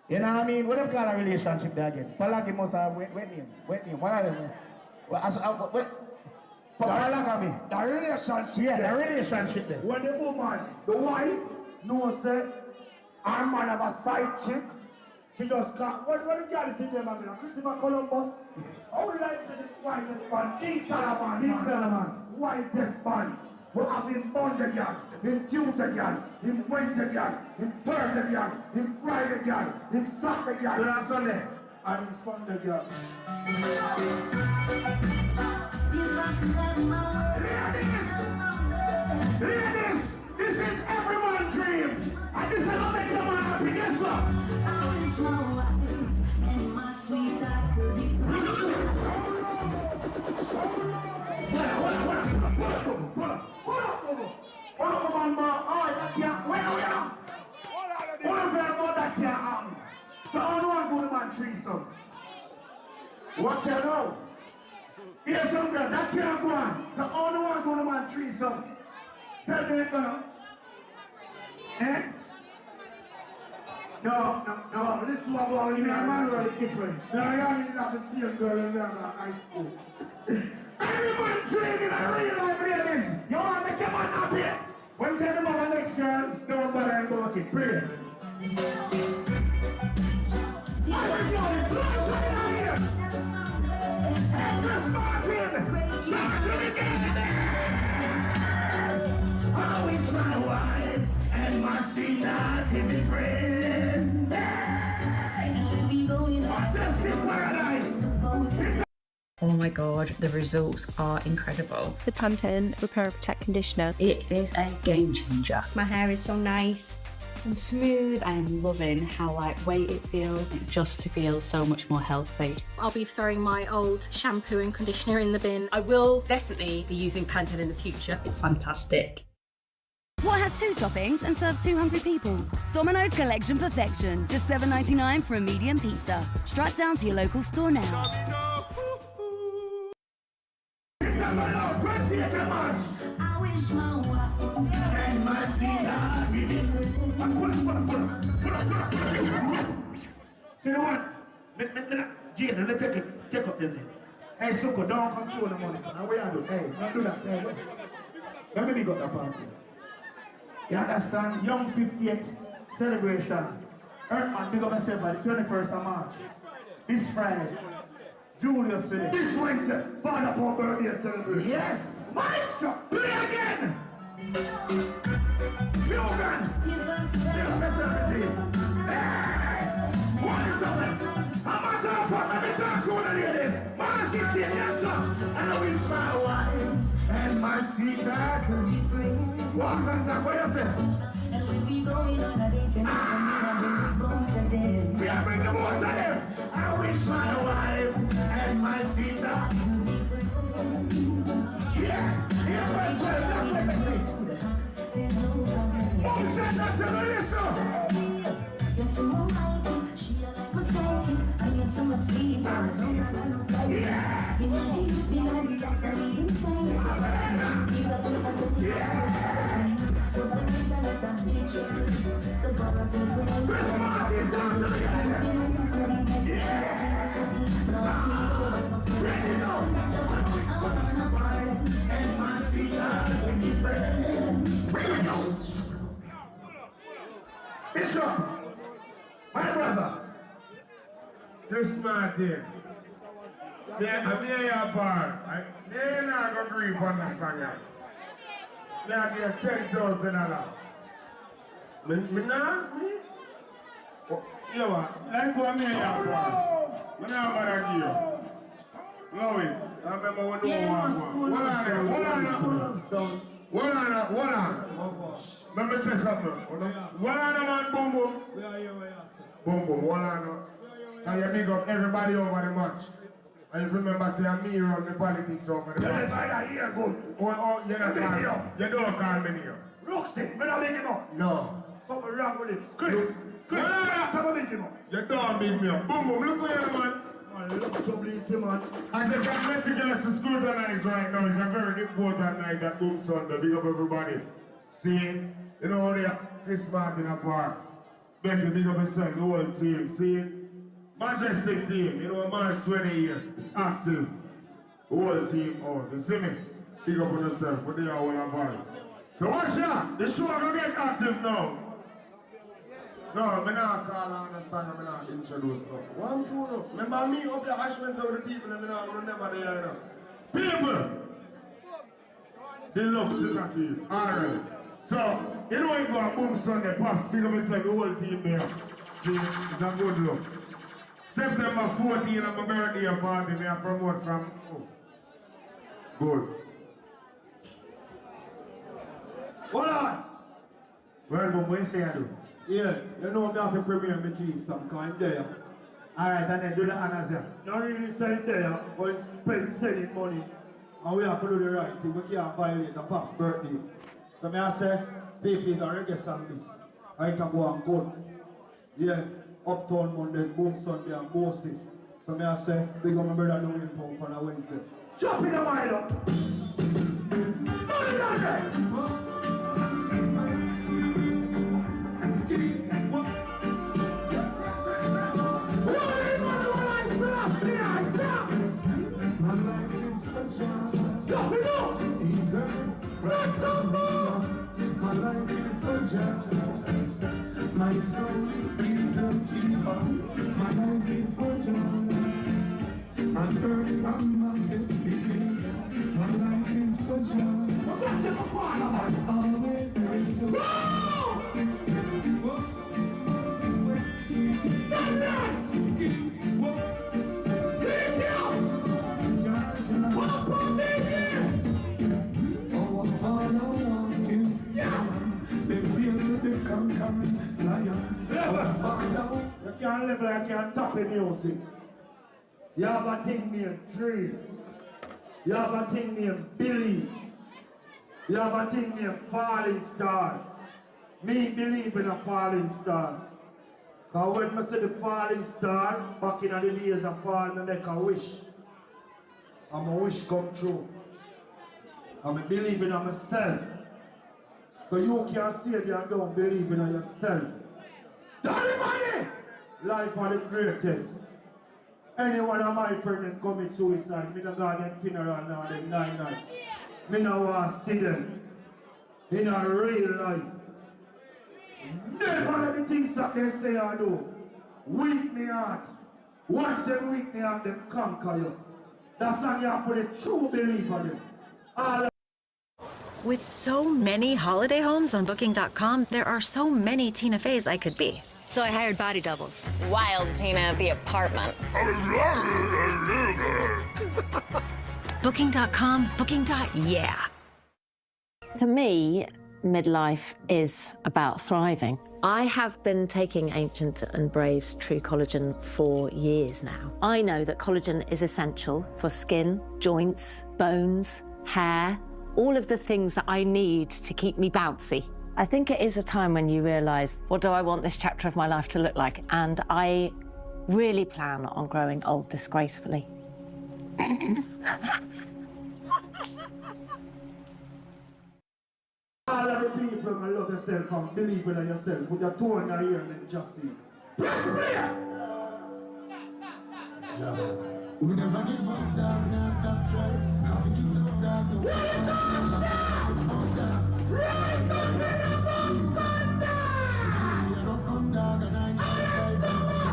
You know what I mean? What do you call a relationship there again? Polygamy must have wet name. What are them? Polygamy. The relationship. Yeah, the relationship there. When the woman, the wife, knows say, our man have a side chick, she just can't. What the girl is in there, man? Christopher Columbus. How did I say the wisest man? King Solomon. King Solomon. Wisest man. We have him Monday again, him Tuesday again, him Wednesday again, him Thursday again, him Friday again, him Saturday again. So that's Sunday. And him Sunday again. Ladies, this is every man's dream. And this is how make a man happy. Yes, sir. I wish my wife and my sweetheart could be so I don't want to go to man threesome. Watch out now. Here's some girl, that can't go on. So I don't want to go to man threesome. Tell me it now. Eh? No, this is what I'm going to do. Man really different. No, I didn't have the same girl in high school. Everyone dreaming in real life, ladies. You want to make your man happy? When you tell them about the next girl, don't bother about it. Please. Oh my god, the results are incredible. The Pantene Repair and Protect Conditioner. It is a game changer. My hair is so nice and smooth. I'm loving how lightweight it feels. It just feels so much more healthy. I'll be throwing my old shampoo and conditioner in the bin. I will definitely be using Pantene in the future. It's fantastic. What has 2 toppings and serves 2 hungry people? Domino's Collection Perfection. Just $7.99 for a medium pizza. Strike down to your local store now. I wish my wife and my See what? Jane, let's take up the thing. Hey, Suko, don't control the money. Now, where are you? Hey, don't do that. Hey, let me big up the party. You understand? Young 58th celebration. Earthman, big up myself by the 21st of March. This Friday. Julius City. This Wednesday, Father Paul birthday celebration. Yes! Maestro, play again! Logan! What is up? I'm not talking for let me talk to the ladies. Mercy, yes, sir. And I wish my wife and my seat back could be free. Walk on top, what you say? And when we going on a date, and I bring the boat to them. We are bringing the boat to them. I wish my wife and my seat back could be free. Yeah, yeah, but let me see. Who said that to the listen? Yes, my wife, she like mistaken. I guess I'm a sweet yeah. Imagine being like the actually insane. Yeah. Bishop, my brother, you're smart here. I'm here your bar. They're not going to agree on the song. They're getting $10,000. Me not? Me? You what? Like what me here bar. I'm not going to give you. Love it. I remember when no one was. Hold on. Let me say something. Hold on, man. Boom, boom. Boom, boom. Hold on. And you big up everybody over the match. And you remember say I'm me run the politics over the match. Yeah, here good. Oh, you're not calling me. You don't call me here. Roxy, me not big him up. No. Something wrong with him. Chris. Something big him up. You don't big me up. Boom, boom. Look where you man. Look so please, man. I said that meticulous to scrutinize right now is a very important night at Boom Sunday. Big up everybody. See, you know they Chris Martin apart. Becky, big up yourself, the whole team. See, majestic team, you know, March 28th, active. The whole team out. You see me? Big up on yourself, but they are all apart. So watch out, the show will get active now. No, I'm not call on the song, I'm not introduce stuff. 1, 2, no. Remember me up there, Ash went over the people, and I remember they are now. People! The looks is a key. Alright. So, you know you go a Boom Sunday, pass, big up yourself, the whole team there. See, it's a good look. September 14, I'm a birthday party, me I promote from, oh. Good. Hold on! Well, Boom, what you say I do? Yeah, you know I'm going to premiere my cheese some kind there. Alright, and then do the honors here. Not really send there, but spend selling money. And we have to do the right thing. We can't violate the Pop's birthday. So may I say, people is a reggae song this. I can go and good. Yeah, Uptown Mondays, Boom Sunday and Bossy. So may I say, big up my brother down in town on a Wednesday. Jump in the mind up! Money down there! My soul is the keeper. My life is for joy. I'm burning on my best beginnings. My life is for joy. them like you're tapping music. You have a thing named Dream. You have a thing named Believe. You have a thing named Falling Star. Me believe in a falling star. Cause when I see the falling star, back in the days of fall, I make a wish. And my wish come true. And I believe in myself. So you can stay there and don't believe in yourself. Daddy money! Life are the greatest. Any one of my friends that commit suicide, me no go to them funeral now, them 9-9. Me no want to see them in a real life. Never let the things that they say or do weak me heart. Once them weak me heart, them conquer you. That's how you have for the true believer them. All With so many holiday homes on Booking.com, there are so many Tina Feys I could be. So I hired body doubles. Wild Tina, the apartment. Booking.com, Booking.yeah. To me, midlife is about thriving. I have been taking Ancient and Brave's True Collagen for years now. I know that collagen is essential for skin, joints, bones, hair, all of the things that I need to keep me bouncy. I think it is a time when you realise, what do I want this chapter of my life to look like? And I really plan on growing old disgracefully. All of the people who love yourself and believe in yourself, put your toe in your ear and then just see. Press play! We never give up, down, we never stop trying. Nothing to do, down, the way. Rise up in the Sunday! You don't come down, and I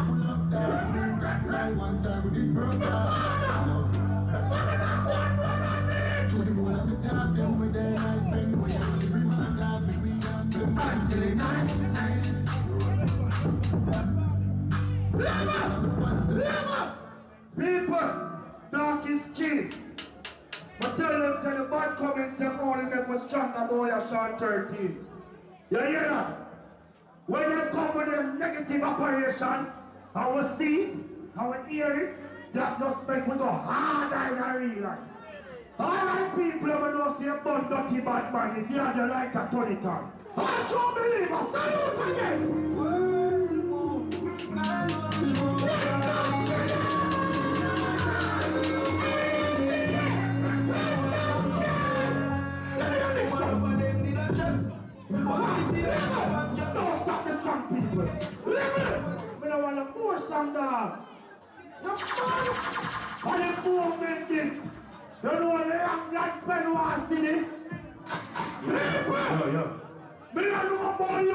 pull up down, bring that fly. One time we did broke down. To the wall of the dark, them with their light pen. We have to live in my dark, we got them until the night. People, dark is cheap. But tell them say the bad comments and only make us stronger boy a short 13. You hear that? When they come with them negative operation, our see, our hear it, that just make we go harder in our real life. All right people who know see a bun dirty bad mind, if you have your light to turn it on. All true believers, salute again! Don't stop the song, people. We don't want a more song, dog. What the movement this? You know what the young black spell wants to this? People! We don't know about you.